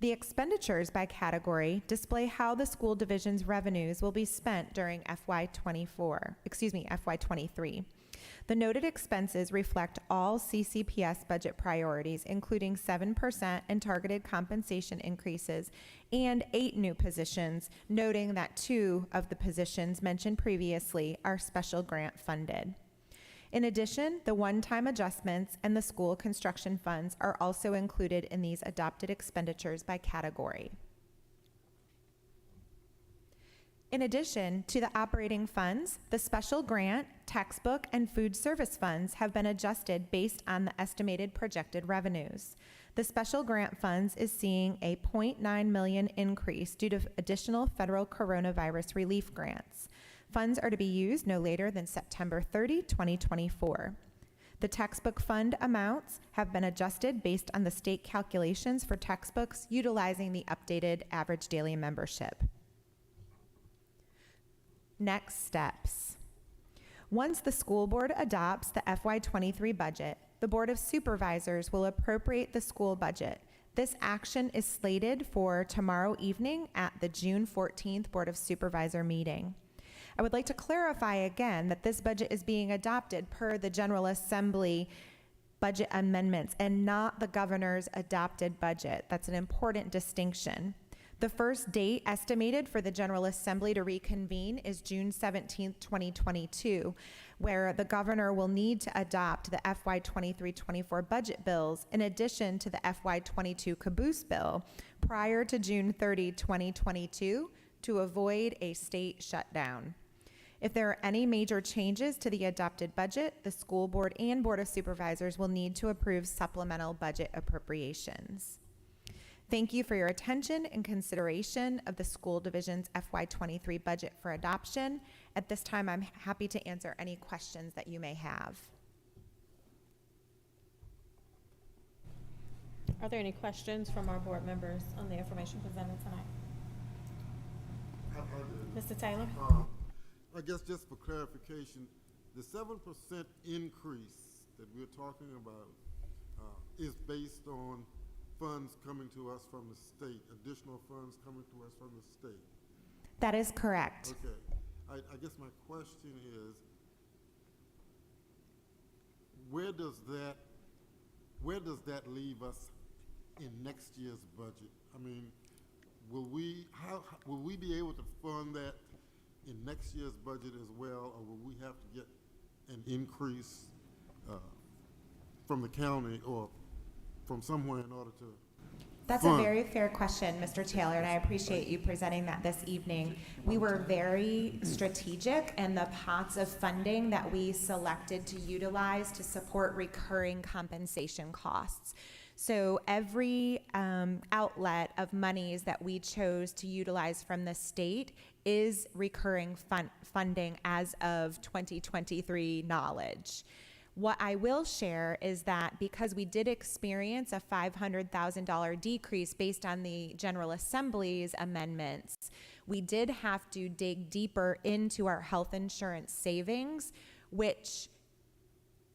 The expenditures by category display how the school division's revenues will be spent during FY23. The noted expenses reflect all CCPS budget priorities, including 7% in targeted compensation increases and 8 new positions, noting that 2 of the positions mentioned previously are special grant funded. In addition, the one-time adjustments and the school construction funds are also included in these adopted expenditures by category. In addition to the operating funds, the special grant, textbook, and food service funds have been adjusted based on the estimated projected revenues. The special grant funds is seeing a $0.9 million increase due to additional federal coronavirus relief grants. Funds are to be used no later than September 30, 2024. The textbook fund amounts have been adjusted based on the state calculations for textbooks utilizing the updated average daily membership. Next steps. Once the school board adopts the FY23 budget, the Board of Supervisors will appropriate the school budget. This action is slated for tomorrow evening at the June 14th Board of Supervisor meeting. I would like to clarify again that this budget is being adopted per the General Assembly budget amendments and not the governor's adopted budget. That's an important distinction. The first date estimated for the General Assembly to reconvene is June 17th, 2022, where the governor will need to adopt the FY23-24 budget bills in addition to the FY22 caboose bill prior to June 30, 2022 to avoid a state shutdown. If there are any major changes to the adopted budget, the school board and Board of Supervisors will need to approve supplemental budget appropriations. Thank you for your attention and consideration of the school division's FY23 budget for adoption. At this time, I'm happy to answer any questions that you may have. Are there any questions from our board members on the information presented tonight? Mr. Taylor? I guess just for clarification, the 7% increase that we're talking about is based on funds coming to us from the state, additional funds coming to us from the state. That is correct. Okay. I guess my question is, where does that leave us in next year's budget? I mean, will we be able to fund that in next year's budget as well, or will we have to get an increase from the county or from somewhere in order to That's fund? a very fair question, Mr. Taylor, and I appreciate you presenting that this evening. We were very strategic in the pots of funding that we selected to utilize to support recurring compensation costs. So every outlet of monies that we chose to utilize from the state is recurring funding as of 2023 knowledge. What I will share is that because we did experience a $500,000 decrease based on the General Assembly's amendments, we did have to dig deeper into our health insurance savings, which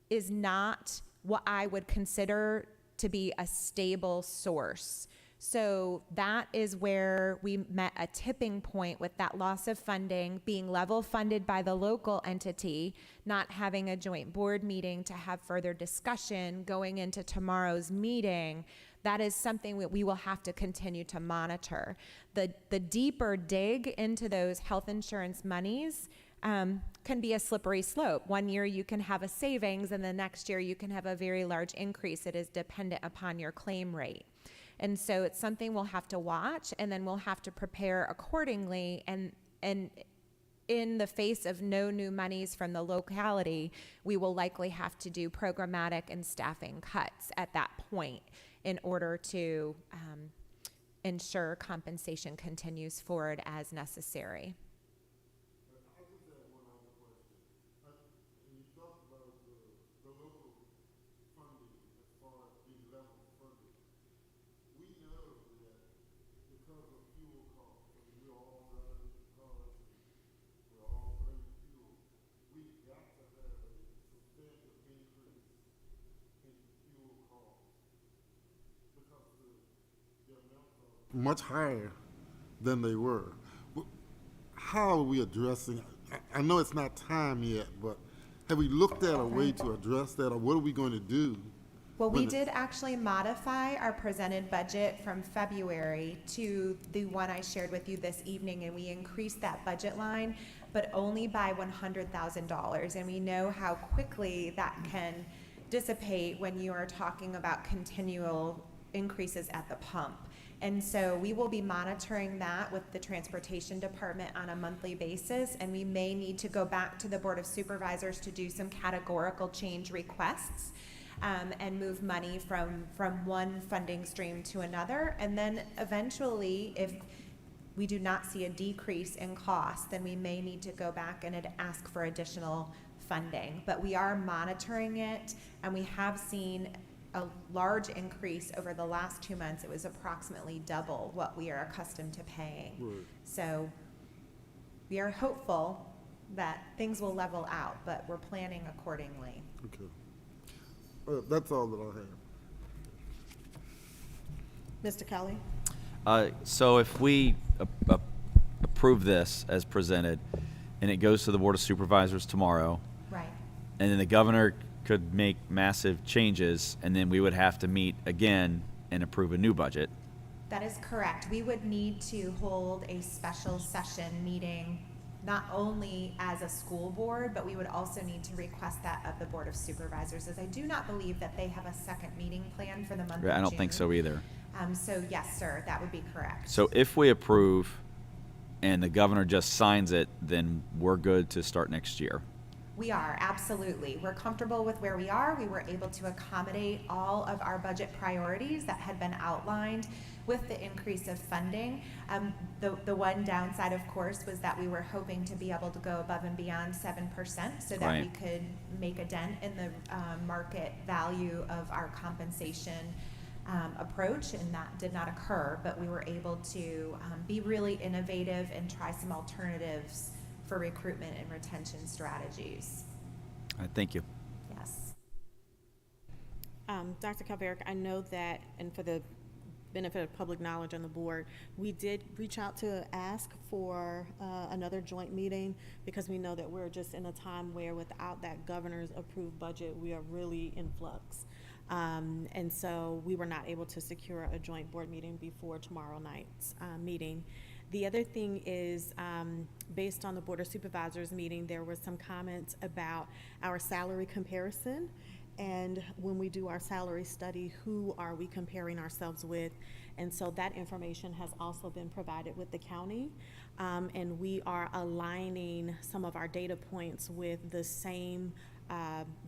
is not what I would consider to be a stable source. So that is where we met a tipping point with that loss of funding being level funded by the local entity, not having a joint board meeting to have further discussion going into tomorrow's meeting. That is something that we will have to continue to monitor. The deeper dig into those health insurance monies can be a slippery slope. One year you can have a savings and the next year you can have a very large increase. It is dependent upon your claim rate. And so it's something we'll have to watch, and then we'll have to prepare accordingly. And in the face of no new monies from the locality, we will likely have to do programmatic and staffing cuts at that point in order to ensure compensation continues forward as necessary. Much higher than they were. How are we addressing? I know it's not time yet, but have we looked at a way to address that, or what are we going to do? Well, we did actually modify our presented budget from February to the one I shared with you this evening, and we increased that budget line, but only by $100,000. And we know how quickly that can dissipate when you are talking about continual increases at the pump. And so we will be monitoring that with the Transportation Department on a monthly basis, and we may need to go back to the Board of Supervisors to do some categorical change requests and move money from one funding stream to another. And then eventually, if we do not see a decrease in cost, then we may need to go back and ask for additional funding. But we are monitoring it, and we have seen a large increase over the last 2 months. It was approximately double what we are accustomed to paying. Right. So we are hopeful that things will level out, but we're planning accordingly. Okay. That's all that I have. Mr. Kelly? So if we approve this as presented, and it goes to the Board of Supervisors tomorrow, Right. and then the governor could make massive changes, and then we would have to meet again and approve a new budget. That is correct. We would need to hold a special session meeting, not only as a school board, but we would also need to request that of the Board of Supervisors, as I do not believe that they have a second meeting planned for the month of June. I don't think so either. So yes, sir, that would be correct. So if we approve and the governor just signs it, then we're good to start next year. We are, absolutely. We're comfortable with where we are. We were able to accommodate all of our budget priorities that had been outlined with the increase of funding. The one downside, of course, was that we were hoping to be able to go above and beyond 7% so that we Right. could make a dent in the market value of our compensation approach, and that did not occur, but we were able to be really innovative and try some alternatives for recruitment and retention strategies. All right, thank you. Yes. Dr. Calveric, I know that, and for the benefit of public knowledge on the board, we did reach out to ask for another joint meeting, because we know that we're just in a time where without that governor's approved budget, we are really in flux. And so we were not able to secure a joint board meeting before tomorrow night's meeting. The other thing is, based on the Board of Supervisors meeting, there were some comments about our salary comparison. And when we do our salary study, who are we comparing ourselves with? And so that information has also been provided with the county. And we are aligning some of our data points with the same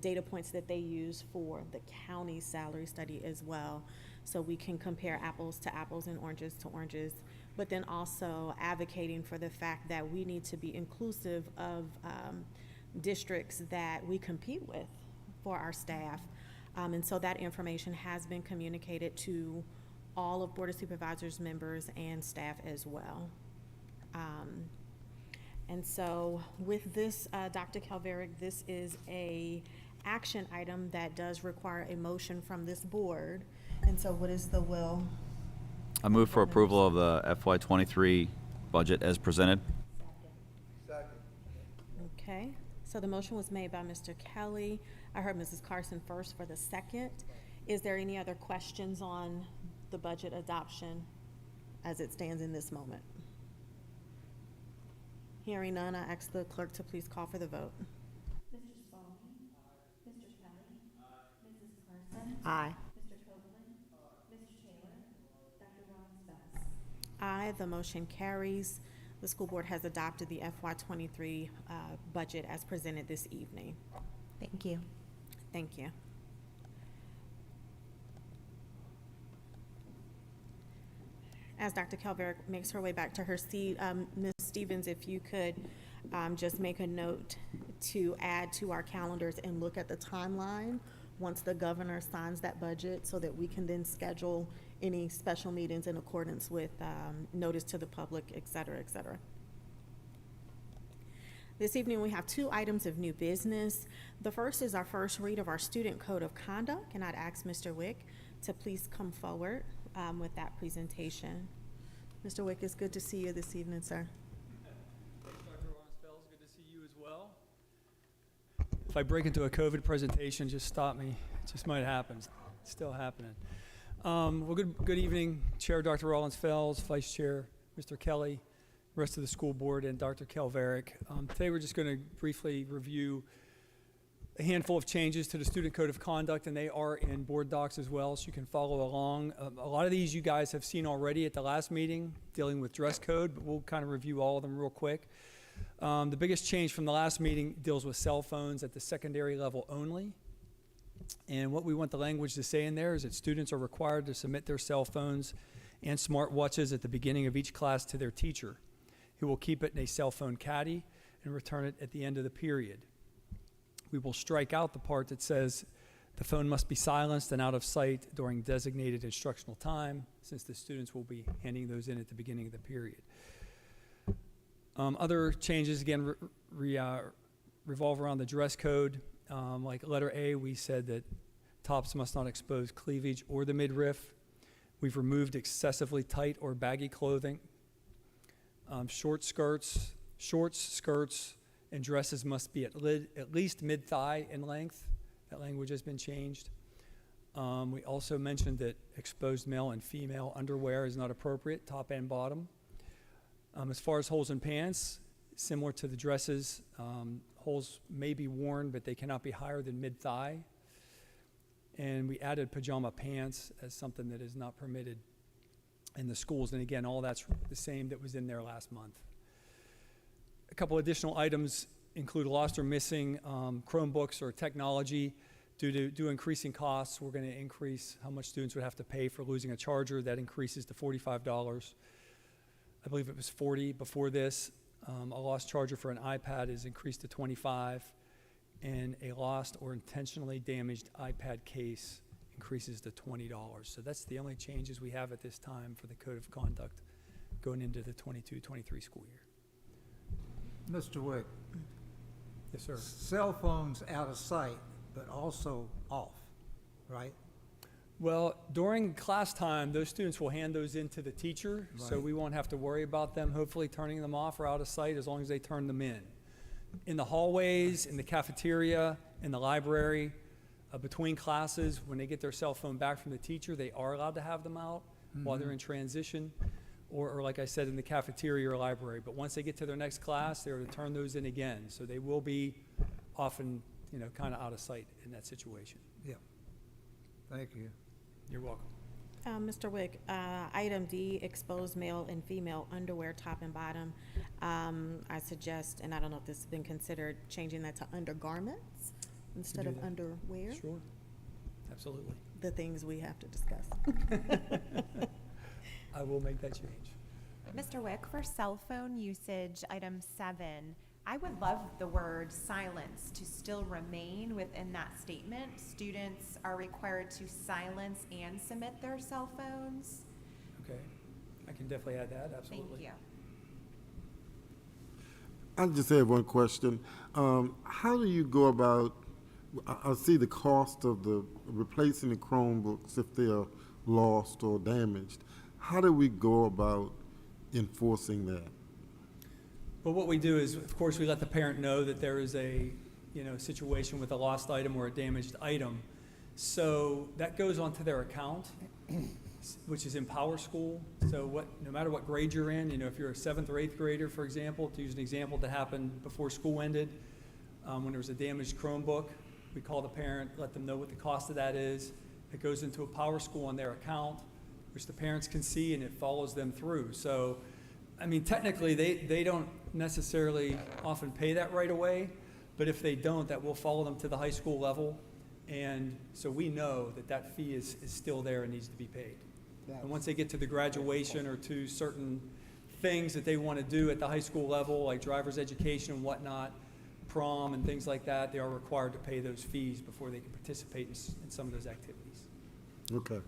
data points that they use for the county salary study as well. So we can compare apples to apples and oranges to oranges, but then also advocating for the fact that we need to be inclusive of districts that we compete with for our staff. And so that information has been communicated to all of Board of Supervisors members and staff as well. And so with this, Dr. Calveric, this is a action item that does require a motion from this board. And so what is the will? I move for approval of the FY23 budget as presented. Okay, so the motion was made by Mr. Kelly. I heard Mrs. Carson first for the second. Is there any other questions on the budget adoption as it stands in this moment? Hearing none, I ask the clerk to please call for the vote. Mr. Spalding. Mr. Kelly. Mrs. Carson. Aye. Mr. Copeland. Mr. Taylor. Dr. Rollins-Fells. Aye, the motion carries. The school board has adopted the FY23 budget as presented this evening. Thank you. Thank you. As Dr. Calveric makes her way back to her seat, Ms. Stevens, if you could just make a note to add to our calendars and look at the timeline once the governor signs that budget, so that we can then schedule any special meetings in accordance with notice to the public, et cetera, et cetera. This evening, we have 2 items of new business. The first is our first read of our student code of conduct, and I'd ask Mr. Wick to please come forward with that presentation. Mr. Wick, it's good to see you this evening, sir. Dr. Rollins-Fells, good to see you as well. If I break into a COVID presentation, just stop me. It just might happen. It's still happening. Well, good evening, Chair Dr. Rollins-Fells, Vice Chair Mr. Kelly, rest of the school board, and Dr. Calveric. Today we're just going to briefly review a handful of changes to the student code of conduct, and they are in board docs as well, so you can follow along. A lot of these you guys have seen already at the last meeting, dealing with dress code, but we'll kind of review all of them real quick. The biggest change from the last meeting deals with cell phones at the secondary level only. And what we want the language to say in there is that students are required to submit their cell phones and smartwatches at the beginning of each class to their teacher, who will keep it in a cell phone caddy and return it at the end of the period. We will strike out the part that says the phone must be silenced and out of sight during designated instructional time, since the students will be handing those in at the beginning of the period. Other changes, again, revolve around the dress code. Like letter A, we said that tops must not expose cleavage or the midriff. We've removed excessively tight or baggy clothing. Shorts, skirts, and dresses must be at least mid-thigh in length. That language has been changed. We also mentioned that exposed male and female underwear is not appropriate, top and bottom. As far as holes in pants, similar to the dresses, holes may be worn, but they cannot be higher than mid-thigh. And we added pajama pants as something that is not permitted in the schools. And again, all that's the same that was in there last month. A couple additional items include lost or missing Chromebooks or technology. Due to increasing costs, we're going to increase how much students would have to pay for losing a charger. That increases to $45. I believe it was $40 before this. A lost charger for an iPad is increased to $25, and a lost or intentionally damaged iPad case increases to $20. So that's the only changes we have at this time for the Code of Conduct going into the 22-23 school year. Mr. Wick, Yes, sir. cell phones out of sight, but also off, right? Well, during class time, those students will hand those in to the teacher, so Right. we won't have to worry about them hopefully turning them off or out of sight as long as they turn them in. In the hallways, in the cafeteria, in the library, between classes, when they get their cell phone back from the teacher, they are allowed to have them out while they're in transition, or like I said, in the cafeteria or library. But once they get to their next class, they're to turn those in again. So they will be often, kind of out of sight in that situation. Yeah. Thank you. You're welcome. Mr. Wick, item D, exposed male and female underwear, top and bottom. I suggest, and I don't know if this has been considered, changing that to undergarments instead do of that. underwear. Sure. Absolutely. The things we have to discuss. I will make that change. Mr. Wick, for cell phone usage, item 7, I would love the word silence to still remain within that statement. Students are required to silence and submit their cell phones. Okay. I can definitely add that, absolutely. Thank you. I just have one question. How do you go about, I see the cost of the replacing the Chromebooks if they are lost or damaged. How do we go about enforcing that? But what we do is, of course, we let the parent know that there is a, situation with a lost item or a damaged item. So that goes onto their account, which is in PowerSchool. So no matter what grade you're in, if you're a 7th or 8th grader, for example, to use an example that happened before school ended, when there was a damaged Chromebook, we call the parent, let them know what the cost of that is. It goes into a PowerSchool on their account, which the parents can see, and it follows them through. So, technically, they don't necessarily often pay that right away, but if they don't, that will follow them to the high school level. And so we know that fee is still there and needs to be paid. And once they get to the graduation or to certain things that they want to do at the high school level, like driver's education and whatnot, prom and things like that, they are required to pay those fees before they can participate in some of those activities. Okay.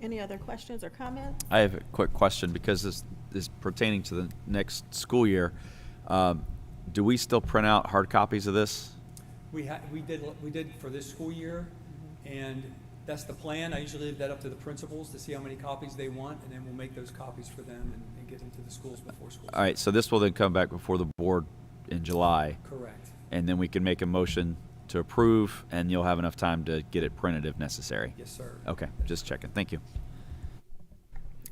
Any other questions or comments? I have a quick question because this is pertaining to the next school year. Do we still print out hard copies of this? We did for this school year, and that's the plan. I usually leave that up to the principals to see how many copies they want, and then we'll make those copies for them and get into the schools before school. All right, so this will then come back before the board in July. Correct. And then we can make a motion to approve, and you'll have enough time to get it printed if necessary. Yes, sir. Okay, just checking. Thank you.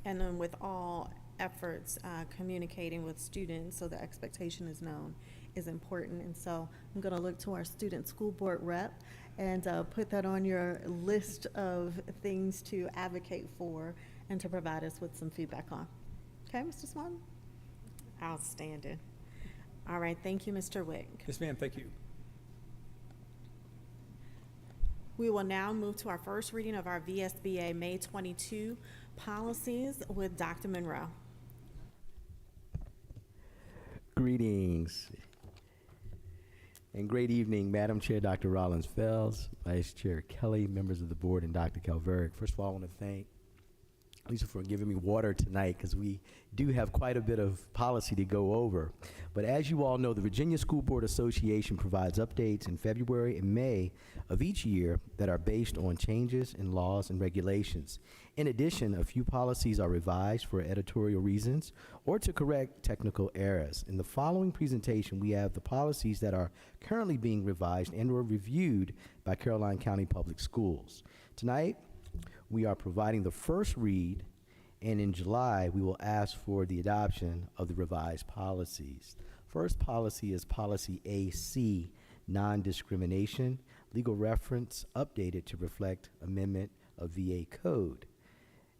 And then with all efforts communicating with students so the expectation is known is important. And so I'm going to look to our student school board rep and put that on your list of things to advocate for and to provide us with some feedback on. Okay, Mr. Swanton? Outstanding. All right, thank you, Mr. Wick. Yes, ma'am, thank you. We will now move to our first reading of our VSBA May 22 policies with Dr. Monroe. Greetings and great evening, Madam Chair Dr. Rollins-Fells, Vice Chair Kelly, members of the board, and Dr. Calveric. First of all, I want to thank Lisa for giving me water tonight because we do have quite a bit of policy to go over. But as you all know, the Virginia School Board Association provides updates in February and May of each year that are based on changes in laws and regulations. In addition, a few policies are revised for editorial reasons or to correct technical errors. In the following presentation, we have the policies that are currently being revised and or reviewed by Caroline County Public Schools. Tonight, we are providing the first read, and in July, we will ask for the adoption of the revised policies. First policy is Policy AC, Non-Discrimination, Legal Reference updated to reflect amendment of VA Code.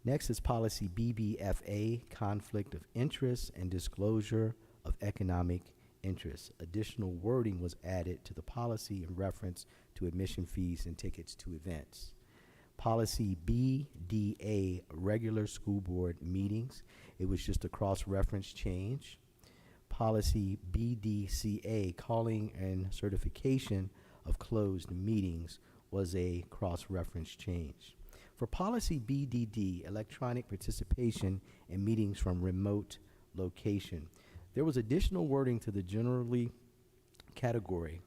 Next is Policy BBFA, Conflict of Interest and Disclosure of Economic Interest. Additional wording was added to the policy in reference to admission fees and tickets to events. Policy BDA, Regular School Board Meetings. It was just a cross-reference change. Policy BDCA, Calling and Certification of Closed Meetings, was a cross-reference change. For Policy BDD, Electronic Participation in Meetings from Remote Location, there was additional wording to the generally category.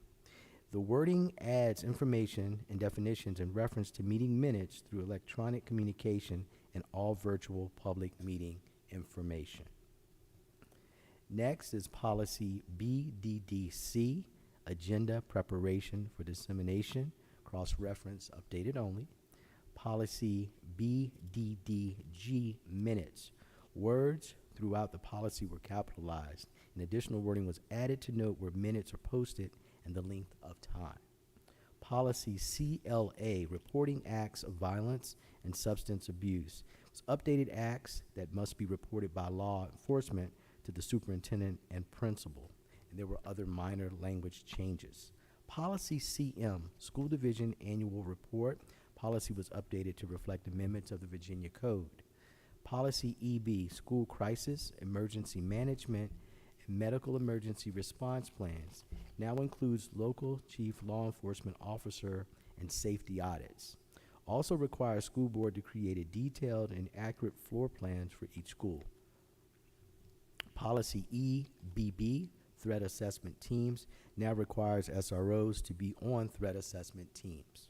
The wording adds information and definitions in reference to meeting minutes through electronic communication and all virtual public meeting information. Next is Policy BDDC, Agenda Preparation for Dissemination, cross-reference updated only. Policy BDDG, Minutes. Words throughout the policy were capitalized, and additional wording was added to note where minutes are posted and the length of time. Policy CLA, Reporting Acts of Violence and Substance Abuse. It's updated acts that must be reported by law enforcement to the superintendent and principal. And there were other minor language changes. Policy CM, School Division Annual Report. Policy was updated to reflect amendments of the Virginia Code. Policy EB, School Crisis, Emergency Management, and Medical Emergency Response Plans, now includes local chief law enforcement officer and safety audits. Also requires school board to create a detailed and accurate floor plans for each school. Policy EBB, Threat Assessment Teams, now requires SROs to be on threat assessment teams.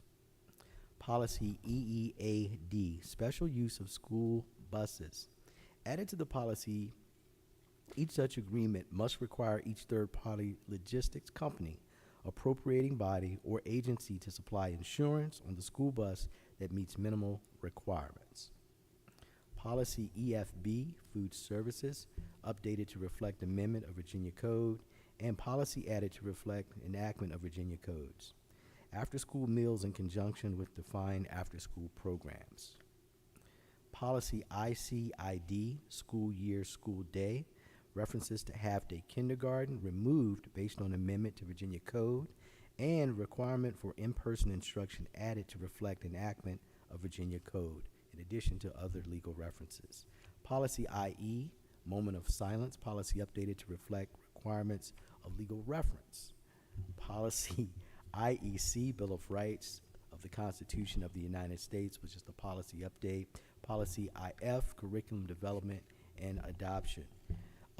Policy EEAD, Special Use of School Buses. Added to the policy, each such agreement must require each third-party logistics company, appropriating body, or agency to supply insurance on the school bus that meets minimal requirements. Policy EFB, Food Services, updated to reflect amendment of Virginia Code, and policy added to reflect enactment of Virginia codes. After-school meals in conjunction with defined after-school programs. Policy ICID, School Year, School Day, references to half-day kindergarten removed based on amendment to Virginia Code, and requirement for in-person instruction added to reflect enactment of Virginia Code, in addition to other legal references. Policy IE, Moment of Silence, policy updated to reflect requirements of legal reference. Policy IEC, Bill of Rights of the Constitution of the United States, was just a policy update. Policy IF, Curriculum Development and Adoption.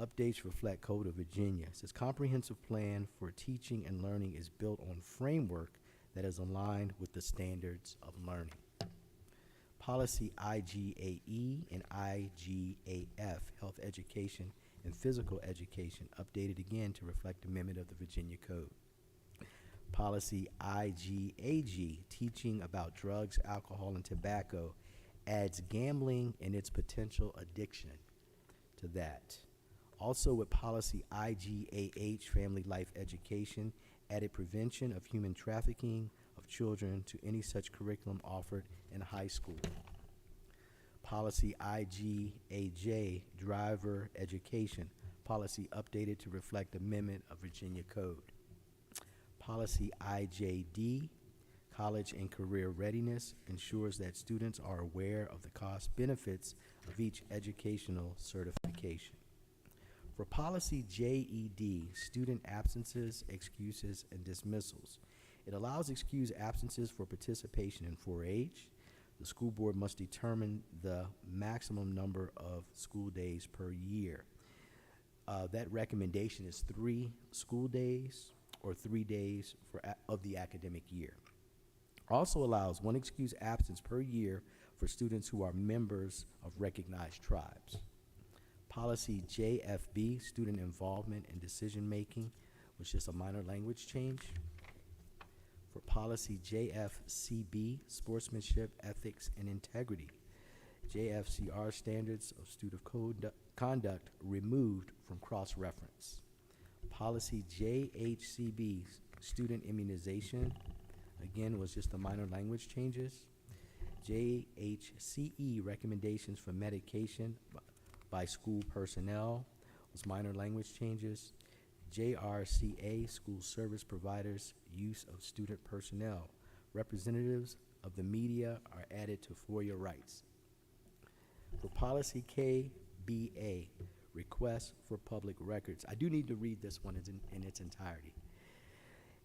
Updates reflect Code of Virginia. It says comprehensive plan for teaching and learning is built on framework that is aligned with the standards of learning. Policy IGAE and IGAF, Health Education and Physical Education, updated again to reflect amendment of the Virginia Code. Policy IGAG, Teaching about Drugs, Alcohol, and Tobacco, adds gambling and its potential addiction to that. Also with policy IGAH, Family Life Education, added prevention of human trafficking of children to any such curriculum offered in high school. Policy IGAJ, Driver Education, policy updated to reflect amendment of Virginia Code. Policy IJD, College and Career Readiness, ensures that students are aware of the cost benefits of each educational certification. For policy JED, Student Absences, Excuses, and Dismissals, it allows excused absences for participation in 4-H. The school board must determine the maximum number of school days per year. That recommendation is 3 school days or 3 days of the academic year. Also allows 1 excused absence per year for students who are members of recognized tribes. Policy JFB, Student Involvement in Decision-Making, which is a minor language change. For policy JFCB, Sportsmanship, Ethics, and Integrity, JFCR, Standards of Student Conduct, removed from cross-reference. Policy JHCB, Student Immunization, again, was just the minor language changes. JHCE, Recommendations for Medication by School Personnel, was minor language changes. JRCA, School Service Providers, Use of Student Personnel. Representatives of the media are added to FOIA rights. For policy KBA, Request for Public Records, I do need to read this one in its entirety.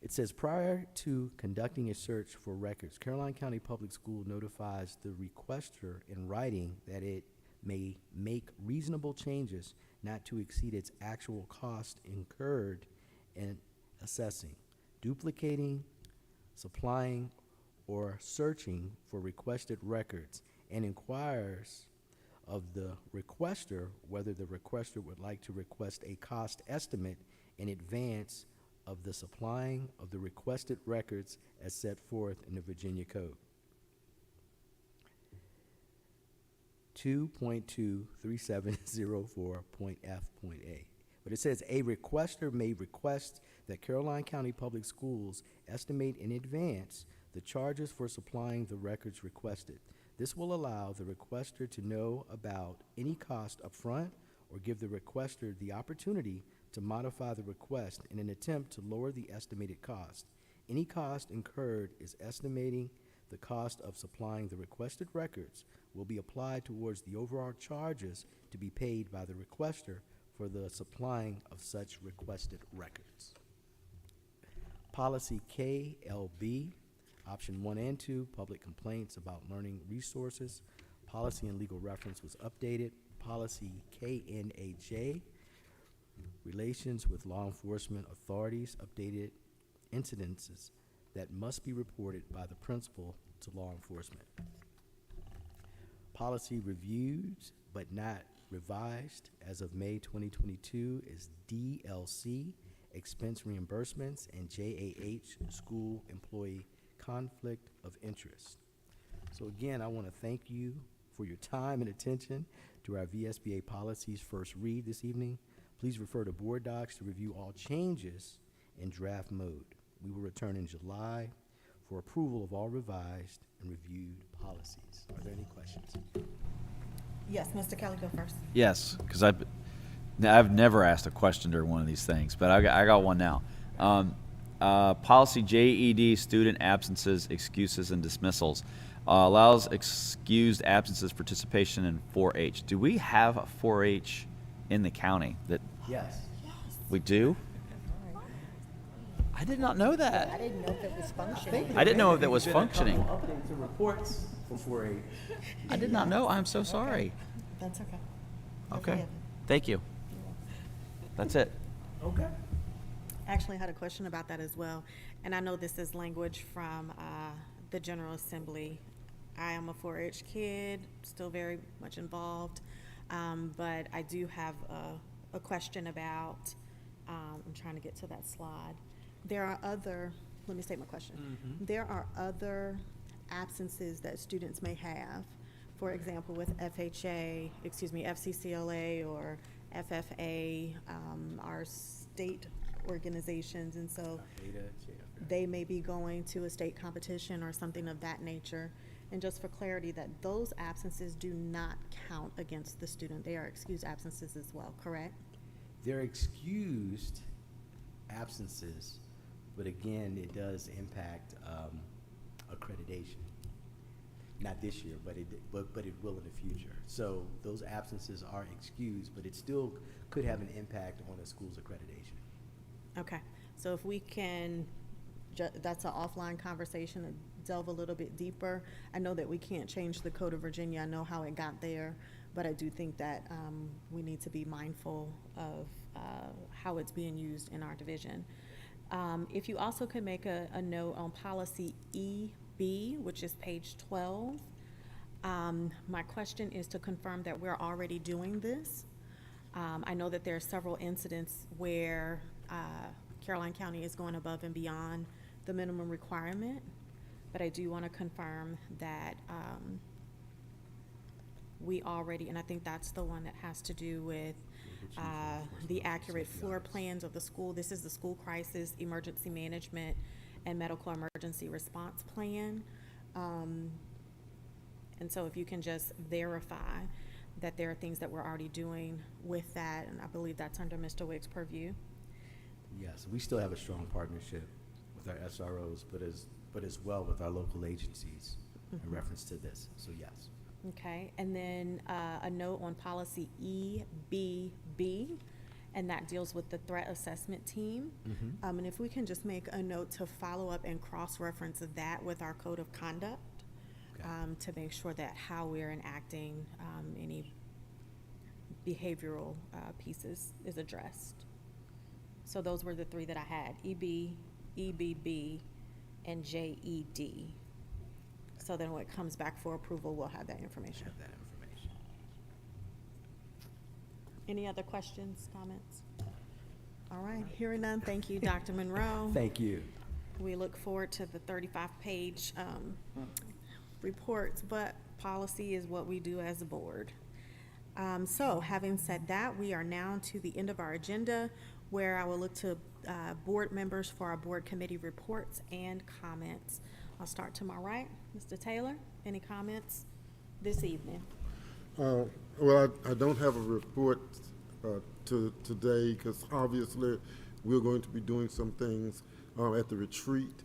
It says, prior to conducting a search for records, Caroline County Public School notifies the requester in writing that it may make reasonable changes not to exceed its actual cost incurred in assessing, duplicating, supplying, or searching for requested records, and inquires of the requester whether the requester would like to request a cost estimate in advance of the supplying of the requested records as set forth in the Virginia Code. 2.23704.f.a. But it says a requester may request that Caroline County Public Schools estimate in advance the charges for supplying the records requested. This will allow the requester to know about any cost upfront or give the requester the opportunity to modify the request in an attempt to lower the estimated cost. Any cost incurred is estimating the cost of supplying the requested records will be applied towards the overall charges to be paid by the requester for the supplying of such requested records. Policy KLB, option 1 and 2, public complaints about learning resources. Policy and legal reference was updated. Policy KNAJ, relations with law enforcement authorities, updated incidences that must be reported by the principal to law enforcement. Policy reviewed but not revised as of May 2022 is DLC, expense reimbursements, and JAH, school employee conflict of interest. So again, I want to thank you for your time and attention to our VSBA policies first read this evening. Please refer to board docs to review all changes in draft mode. We will return in July for approval of all revised and reviewed policies. Are there any questions? Yes, Mr. Kelly, go first. Yes, because I've never asked a question during one of these things, but I got one now. Policy JED, student absences, excuses, and dismissals, allows excused absences participation in 4-H. Do we have a 4-H in the county? That Yes. we do? I did not know that. I didn't know if it was functioning. I didn't know if that was functioning. Updates and reports for 4-H. I did not know. I'm so sorry. That's okay. Okay. Thank you. That's it. Okay. Actually, I had a question about that as well, and I know this is language from the General Assembly. I am a 4-H kid, still very much involved, but I do have a question about, I'm trying to get to that slide. There are other, let me state my question. There are other absences that students may have for example, with FCCLA or FFA, our state organizations, and so they may be going to a state competition or something of that nature. And just for clarity, that those absences do not count against the student. They are excused absences as well, correct? They're excused absences, but again, it does impact accreditation. Not this year, but it will in the future. So those absences are excused, but it still could have an impact on a school's accreditation. Okay, so if we can, that's an offline conversation, to delve a little bit deeper. I know that we can't change the Code of Virginia. I know how it got there, but I do think that we need to be mindful of how it's being used in our division. If you also could make a note on policy EB, which is page 12. My question is to confirm that we're already doing this. I know that there are several incidents where Caroline County is going above and beyond the minimum requirement, but I do want to confirm that we already, and I think that's the one that has to do with the accurate floor plans of the school. This is the school crisis, emergency management, and medical emergency response plan. And so if you can just verify that there are things that we're already doing with that, and I believe that's under Mr. Wigg's purview. Yes, we still have a strong partnership with our SROs, but as well with our local agencies in reference to this, so yes. Okay, and then a note on policy EBB, and that deals with the threat assessment team. And if we can just make a note to follow up and cross-reference that with our code of conduct, to make sure that how we're enacting any behavioral pieces is addressed. So those were the three that I had: EB, EBB, and JED. So then when it comes back for approval, we'll have that information. Any other questions, comments? All right, hearing none, thank you, Dr. Monroe. Thank you. We look forward to the 35-page reports, but policy is what we do as a board. So having said that, we are now to the end of our agenda, where I will look to board members for our board committee reports and comments. I'll start to my right. Mr. Taylor, any comments this evening? Well, I don't have a report today, because obviously we're going to be doing some things at the retreat,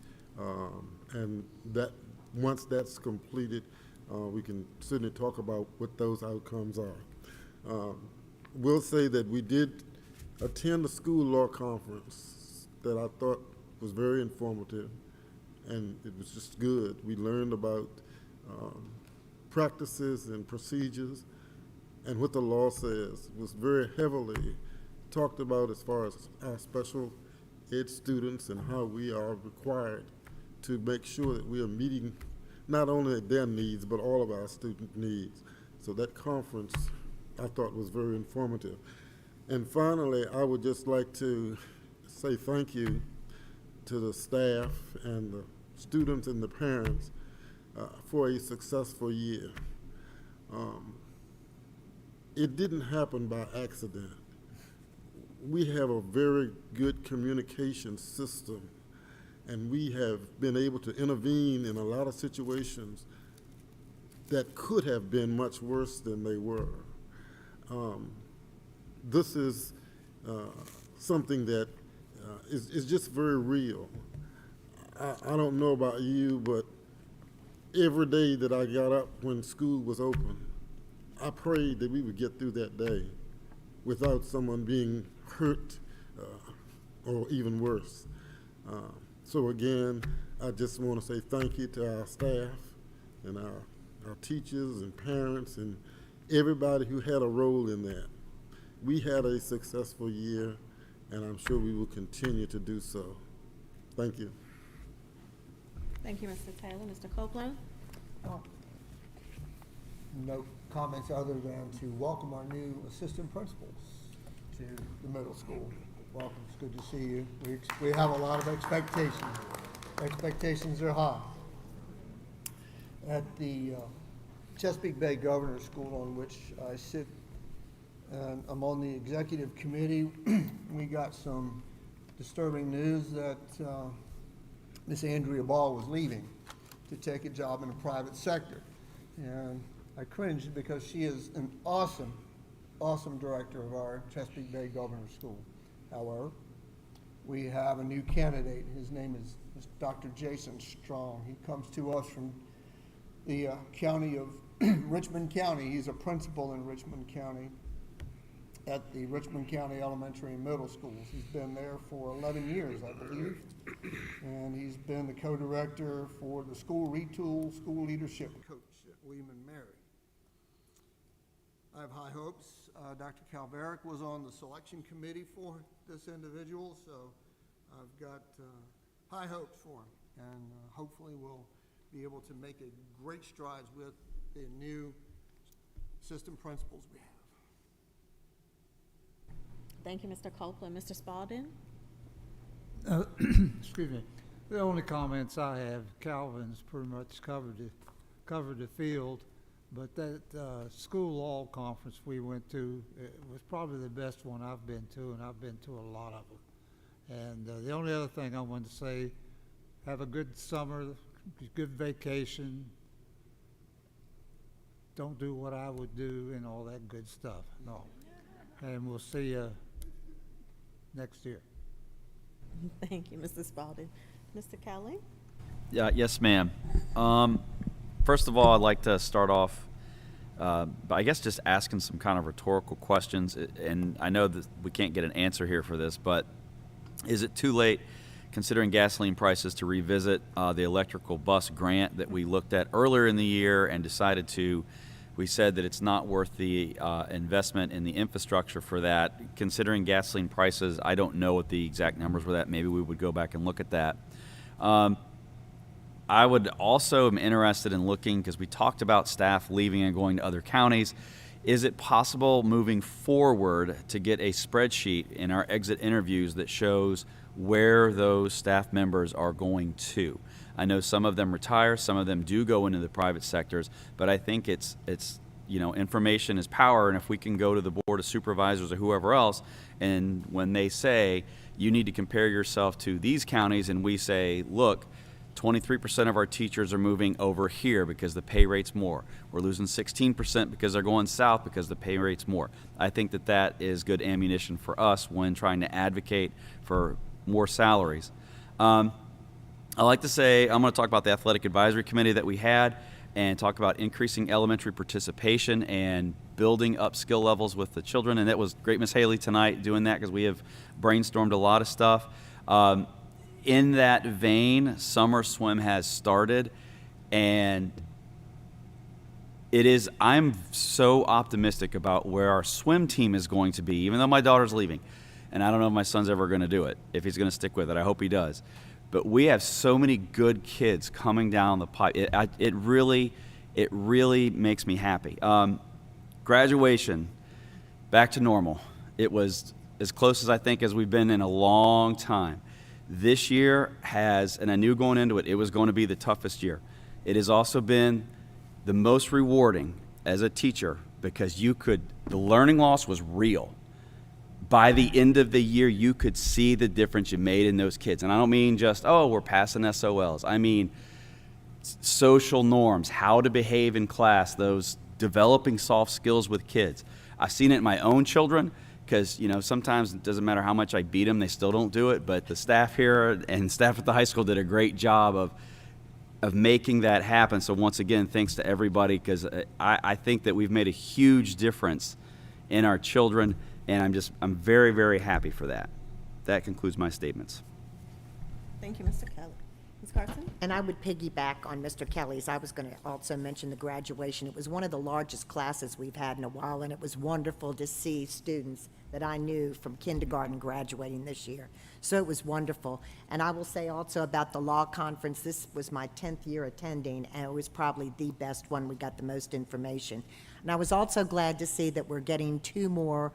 and that once that's completed, we can certainly talk about what those outcomes are. We'll say that we did attend a school law conference that I thought was very informative, and it was just good. We learned about practices and procedures and what the law says. It was very heavily talked about as far as our special ed students and how we are required to make sure that we are meeting not only their needs, but all of our student needs. So that conference, I thought, was very informative. And finally, I would just like to say thank you to the staff and the students and the parents for a successful year. It didn't happen by accident. We have a very good communication system, and we have been able to intervene in a lot of situations that could have been much worse than they were. This is something that is just very real. I don't know about you, but every day that I got up when school was open, I prayed that we would get through that day without someone being hurt or even worse. So again, I just want to say thank you to our staff and our teachers and parents and everybody who had a role in that. We had a successful year, and I'm sure we will continue to do so. Thank you. Thank you, Mr. Taylor. Mr. Copeland? No comments other than to welcome our new assistant principals to the middle school. Welcome, it's good to see you. We have a lot of expectations. Expectations are high. At the Chesapeake Bay Governor's School, on which I sit, and I'm on the executive committee. We got some disturbing news that Miss Andrea Ball was leaving to take a job in the private sector. And I cringed because she is an awesome, awesome director of our Chesapeake Bay Governor's School. However, we have a new candidate. His name is Dr. Jason Strong. He comes to us from the county of Richmond County. He's a principal in Richmond County at the Richmond County Elementary and Middle Schools. He's been there for 11 years, I believe, and he's been the co-director for the School Retool School Leadership Coach at William and Mary. I have high hopes. Dr. Calveric was on the selection committee for this individual, so I've got high hopes for him, and hopefully we'll be able to make a great strides with the new assistant principals we have. Thank you, Mr. Copeland. Mr. Spalding? Excuse me. The only comments I have, Calvin's pretty much covered the field, but that school law conference we went to, it was probably the best one I've been to, and I've been to a lot of them. And the only other thing I wanted to say, have a good summer, good vacation. Don't do what I would do and all that good stuff. No. And we'll see you next year. Thank you, Mr. Spalding. Mr. Kelly? Yes, ma'am. First of all, I'd like to start off by I guess just asking some kind of rhetorical questions. And I know that we can't get an answer here for this, but is it too late, considering gasoline prices, to revisit the electrical bus grant that we looked at earlier in the year and decided to? We said that it's not worth the investment in the infrastructure for that. Considering gasoline prices, I don't know what the exact numbers were that. Maybe we would go back and look at that. I would also am interested in looking, because we talked about staff leaving and going to other counties. Is it possible moving forward to get a spreadsheet in our exit interviews that shows where those staff members are going to? I know some of them retire, some of them do go into the private sectors, but I think it's information is power, and if we can go to the board of supervisors or whoever else, and when they say you need to compare yourself to these counties, and we say, look, 23% of our teachers are moving over here because the pay rate's more. We're losing 16% because they're going south because the pay rate's more. I think that that is good ammunition for us when trying to advocate for more salaries. I like to say, I'm going to talk about the athletic advisory committee that we had and talk about increasing elementary participation and building up skill levels with the children. And that was great, Miss Haley, tonight doing that, because we have brainstormed a lot of stuff. In that vein, summer swim has started, and I'm so optimistic about where our swim team is going to be, even though my daughter's leaving. And I don't know if my son's ever going to do it, if he's going to stick with it. I hope he does. But we have so many good kids coming down the pipe. It really makes me happy. Graduation, back to normal. It was as close as I think as we've been in a long time. This year and I knew going into it, it was going to be the toughest year. It has also been the most rewarding as a teacher, because the learning loss was real. By the end of the year, you could see the difference you made in those kids. And I don't mean just, we're passing SOLs. I mean social norms, how to behave in class, those developing soft skills with kids. I've seen it in my own children, because sometimes it doesn't matter how much I beat them, they still don't do it. But the staff here and staff at the high school did a great job of making that happen. So once again, thanks to everybody, because I think that we've made a huge difference in our children. And I'm very, very happy for that. That concludes my statements. Thank you, Mr. Kelly. Ms. Carson? And I would piggyback on Mr. Kelly's. I was going to also mention the graduation. It was one of the largest classes we've had in a while, and it was wonderful to see students that I knew from kindergarten graduating this year. So it was wonderful. And I will say also about the law conference, this was my 10th year attending, and it was probably the best one. We got the most information. And I was also glad to see that we're getting 2 more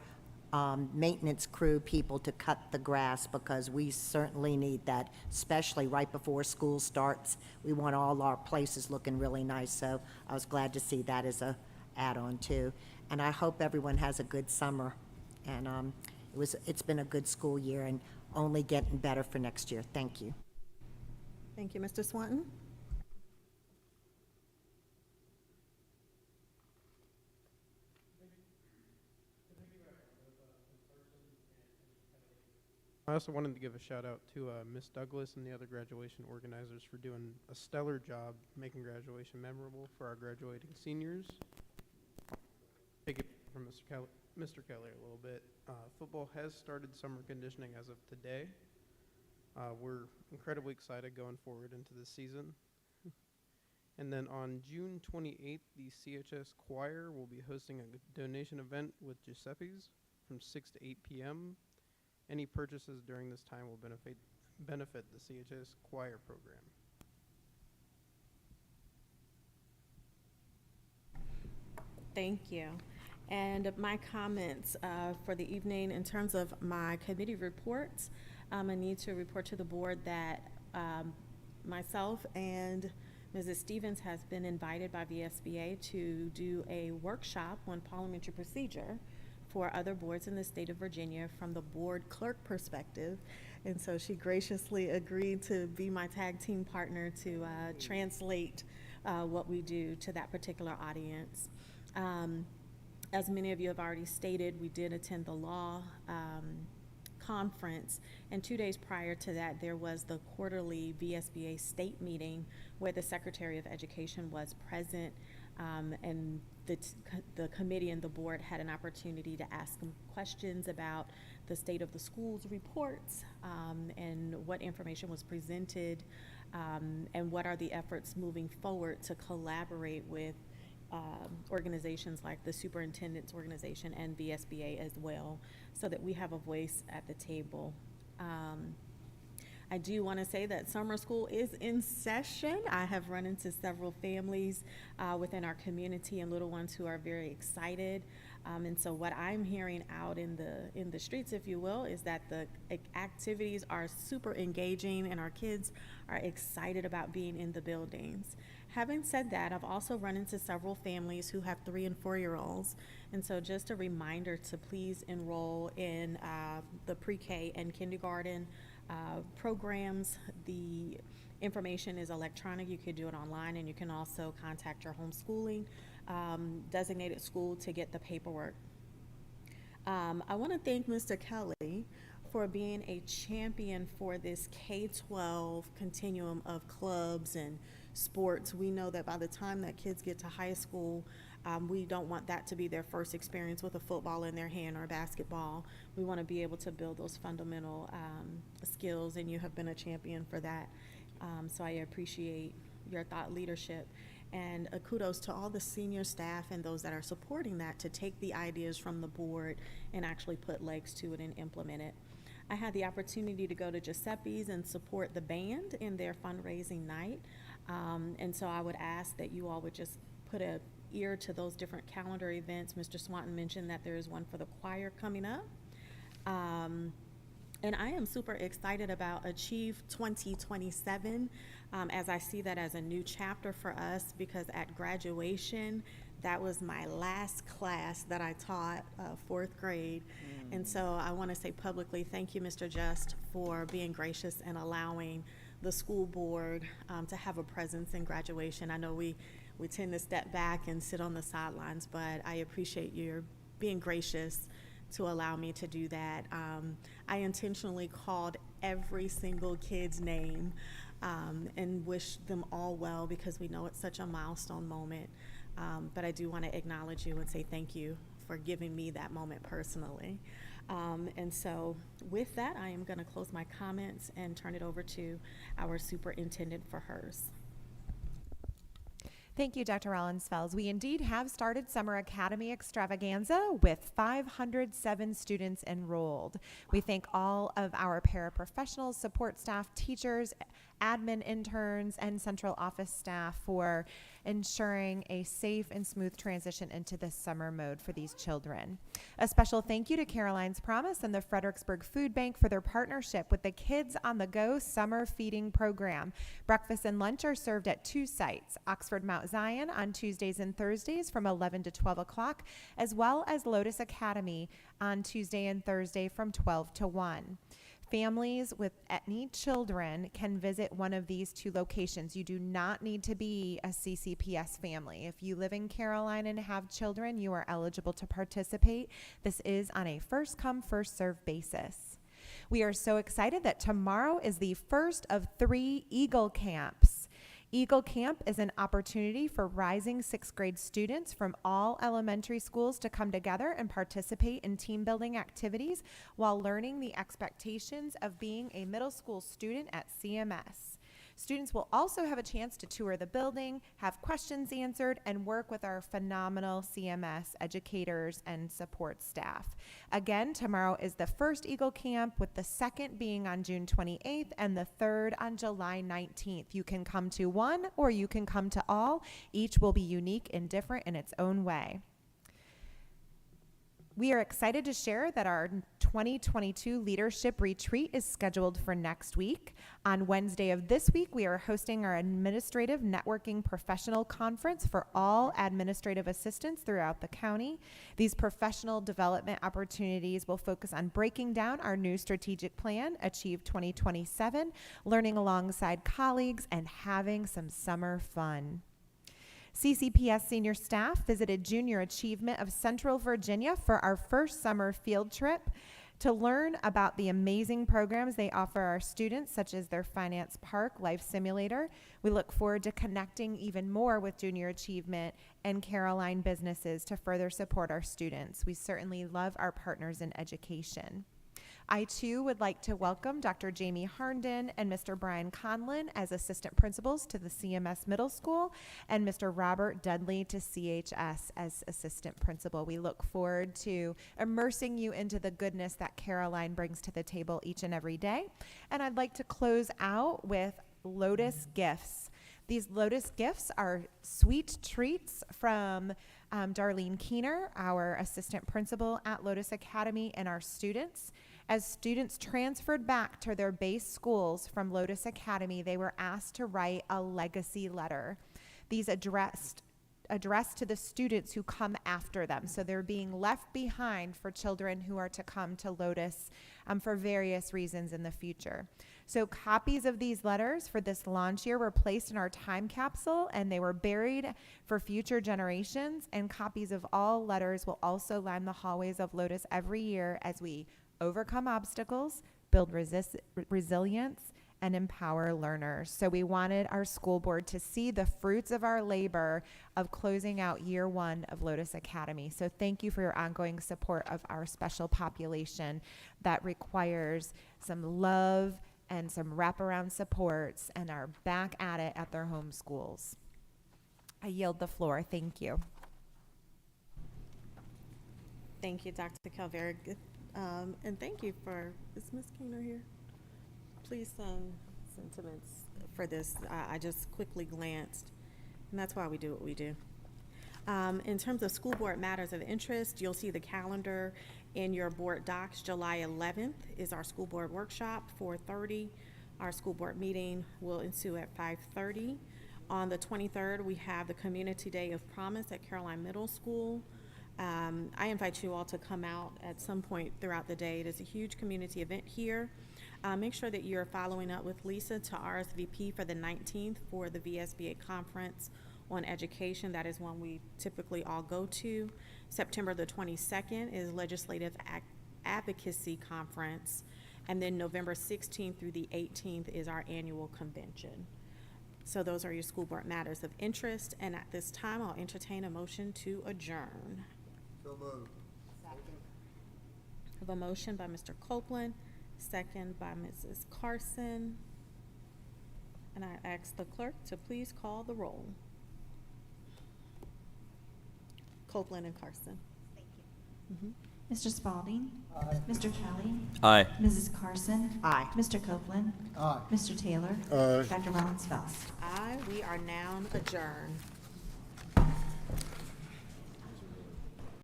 maintenance crew people to cut the grass, because we certainly need that, especially right before school starts. We want all our places looking really nice, so I was glad to see that as a add-on too. And I hope everyone has a good summer. And it's been a good school year and only getting better for next year. Thank you. Thank you, Mr. Swanton. I also wanted to give a shout out to Miss Douglas and the other graduation organizers for doing a stellar job making graduation memorable for our graduating seniors. Take it from Mr. Kelly a little bit. Football has started summer conditioning as of today. We're incredibly excited going forward into this season. And then on June 28th, the CHS Choir will be hosting a donation event with Giuseppe's from 6 to 8 p.m. Any purchases during this time will benefit the CHS Choir program. Thank you. And my comments for the evening in terms of my committee reports, I need to report to the board that myself and Mrs. Stevens has been invited by VSBA to do a workshop on parliamentary procedure for other boards in the state of Virginia from the board clerk perspective. And so she graciously agreed to be my tag team partner to translate what we do to that particular audience. As many of you have already stated, we did attend the law conference, and 2 days prior to that, there was the quarterly VSBA state meeting where the Secretary of Education was present, and the committee and the board had an opportunity to ask them questions about the state of the schools reports, and what information was presented, and what are the efforts moving forward to collaborate with organizations like the Superintendent's Organization and VSBA as well, so that we have a voice at the table. I do want to say that summer school is in session. I have run into several families within our community and little ones who are very excited. And so what I'm hearing out in the streets, if you will, is that the activities are super engaging and our kids are excited about being in the buildings. Having said that, I've also run into several families who have 3- and 4-year-olds. And so just a reminder to please enroll in the pre-K and kindergarten programs. The information is electronic. You could do it online, and you can also contact your homeschooling designated school to get the paperwork. I want to thank Mr. Kelly for being a champion for this K-12 continuum of clubs and sports. We know that by the time that kids get to high school, we don't want that to be their first experience with a football in their hand or basketball. We want to be able to build those fundamental skills, and you have been a champion for that. So I appreciate your thought leadership. And kudos to all the senior staff and those that are supporting that to take the ideas from the board and actually put legs to it and implement it. I had the opportunity to go to Giuseppe's and support the band in their fundraising night. And so I would ask that you all would just put an ear to those different calendar events. Mr. Swanton mentioned that there is one for the choir coming up. And I am super excited about Achieve 2027, as I see that as a new chapter for us, because at graduation, that was my last class that I taught, 4th grade. And so I want to say publicly, thank you, Mr. Just, for being gracious and allowing the school board to have a presence in graduation. I know we tend to step back and sit on the sidelines, but I appreciate your being gracious to allow me to do that. I intentionally called every single kid's name and wished them all well, because we know it's such a milestone moment. But I do want to acknowledge you and say thank you for giving me that moment personally. And so with that, I am going to close my comments and turn it over to our superintendent for hers. Thank you, Dr. Rollins-Fells. We indeed have started Summer Academy Extravaganza with 507 students enrolled. We thank all of our paraprofessionals, support staff, teachers, admin interns, and central office staff for ensuring a safe and smooth transition into this summer mode for these children. A special thank you to Caroline's Promise and the Fredericksburg Food Bank for their partnership with the Kids on the Go summer feeding program. Breakfast and lunch are served at 2 sites, Oxford Mount Zion on Tuesdays and Thursdays from 11 to 12 o'clock, as well as Lotus Academy on Tuesday and Thursday from 12 to 1. Families with any children can visit one of these 2 locations. You do not need to be a CCPS family. If you live in Caroline and have children, you are eligible to participate. This is on a first come, first served basis. We are so excited that tomorrow is the first of 3 Eagle Camps. Eagle Camp is an opportunity for rising 6th grade students from all elementary schools to come together and participate in team building activities while learning the expectations of being a middle school student at CMS. Students will also have a chance to tour the building, have questions answered, and work with our phenomenal CMS educators and support staff. Again, tomorrow is the first Eagle Camp, with the second being on June 28th and the third on July 19th. You can come to one or you can come to all. Each will be unique and different in its own way. We are excited to share that our 2022 Leadership Retreat is scheduled for next week. On Wednesday of this week, we are hosting our Administrative Networking Professional Conference for all administrative assistants throughout the county. These professional development opportunities will focus on breaking down our new strategic plan, Achieve 2027, learning alongside colleagues, and having some summer fun. CCPS senior staff visited Junior Achievement of Central Virginia for our first summer field trip to learn about the amazing programs they offer our students, such as their Finance Park Life Simulator. We look forward to connecting even more with Junior Achievement and Caroline businesses to further support our students. We certainly love our partners in education. I, too, would like to welcome Dr. Jamie Harnden and Mr. Brian Conlon as assistant principals to the CMS Middle School, and Mr. Robert Dudley to CHS as assistant principal. We look forward to immersing you into the goodness that Caroline brings to the table each and every day. And I'd like to close out with Lotus Gifts. These Lotus Gifts are sweet treats from Darlene Keener, our assistant principal at Lotus Academy, and our students. As students transferred back to their base schools from Lotus Academy, they were asked to write a legacy letter. These addressed to the students who come after them. So they're being left behind for children who are to come to Lotus for various reasons in the future. So copies of these letters for this launch year were placed in our time capsule, and they were buried for future generations. And copies of all letters will also line the hallways of Lotus every year as we overcome obstacles, build resilience, and empower learners. So we wanted our school board to see the fruits of our labor of closing out year 1 of Lotus Academy. So thank you for your ongoing support of our special population that requires some love and some wraparound supports and are back at it at their home schools. I yield the floor. Thank you. Thank you, Dr. Calveric. And thank you for, is Ms. Keener here? Please send sentiments for this. I just quickly glanced, and that's why we do what we do. In terms of school board matters of interest, you'll see the calendar in your board docs. July 11th is our school board workshop, 4:30. Our school board meeting will ensue at 5:30. On the 23rd, we have the Community Day of Promise at Caroline Middle School. I invite you all to come out at some point throughout the day. It is a huge community event here. Make sure that you're following up with Lisa to RSVP for the 19th for the VSBA conference on education. That is one we typically all go to. September the 22nd is Legislative Advocacy Conference. And then November 16th through the 18th is our annual convention. So those are your school board matters of interest. And at this time, I'll entertain a motion to adjourn. So moved. Second. I have a motion by Mr. Copeland, second by Mrs. Carson. And I ask the clerk to please call the roll. Copeland and Carson. Thank you. Mr. Spalding. Mr. Kelly. Aye. Mrs. Carson. Aye. Mr. Copeland. Aye. Mr. Taylor. Aye. Dr. Rollins Fells. Aye, we are now adjourned.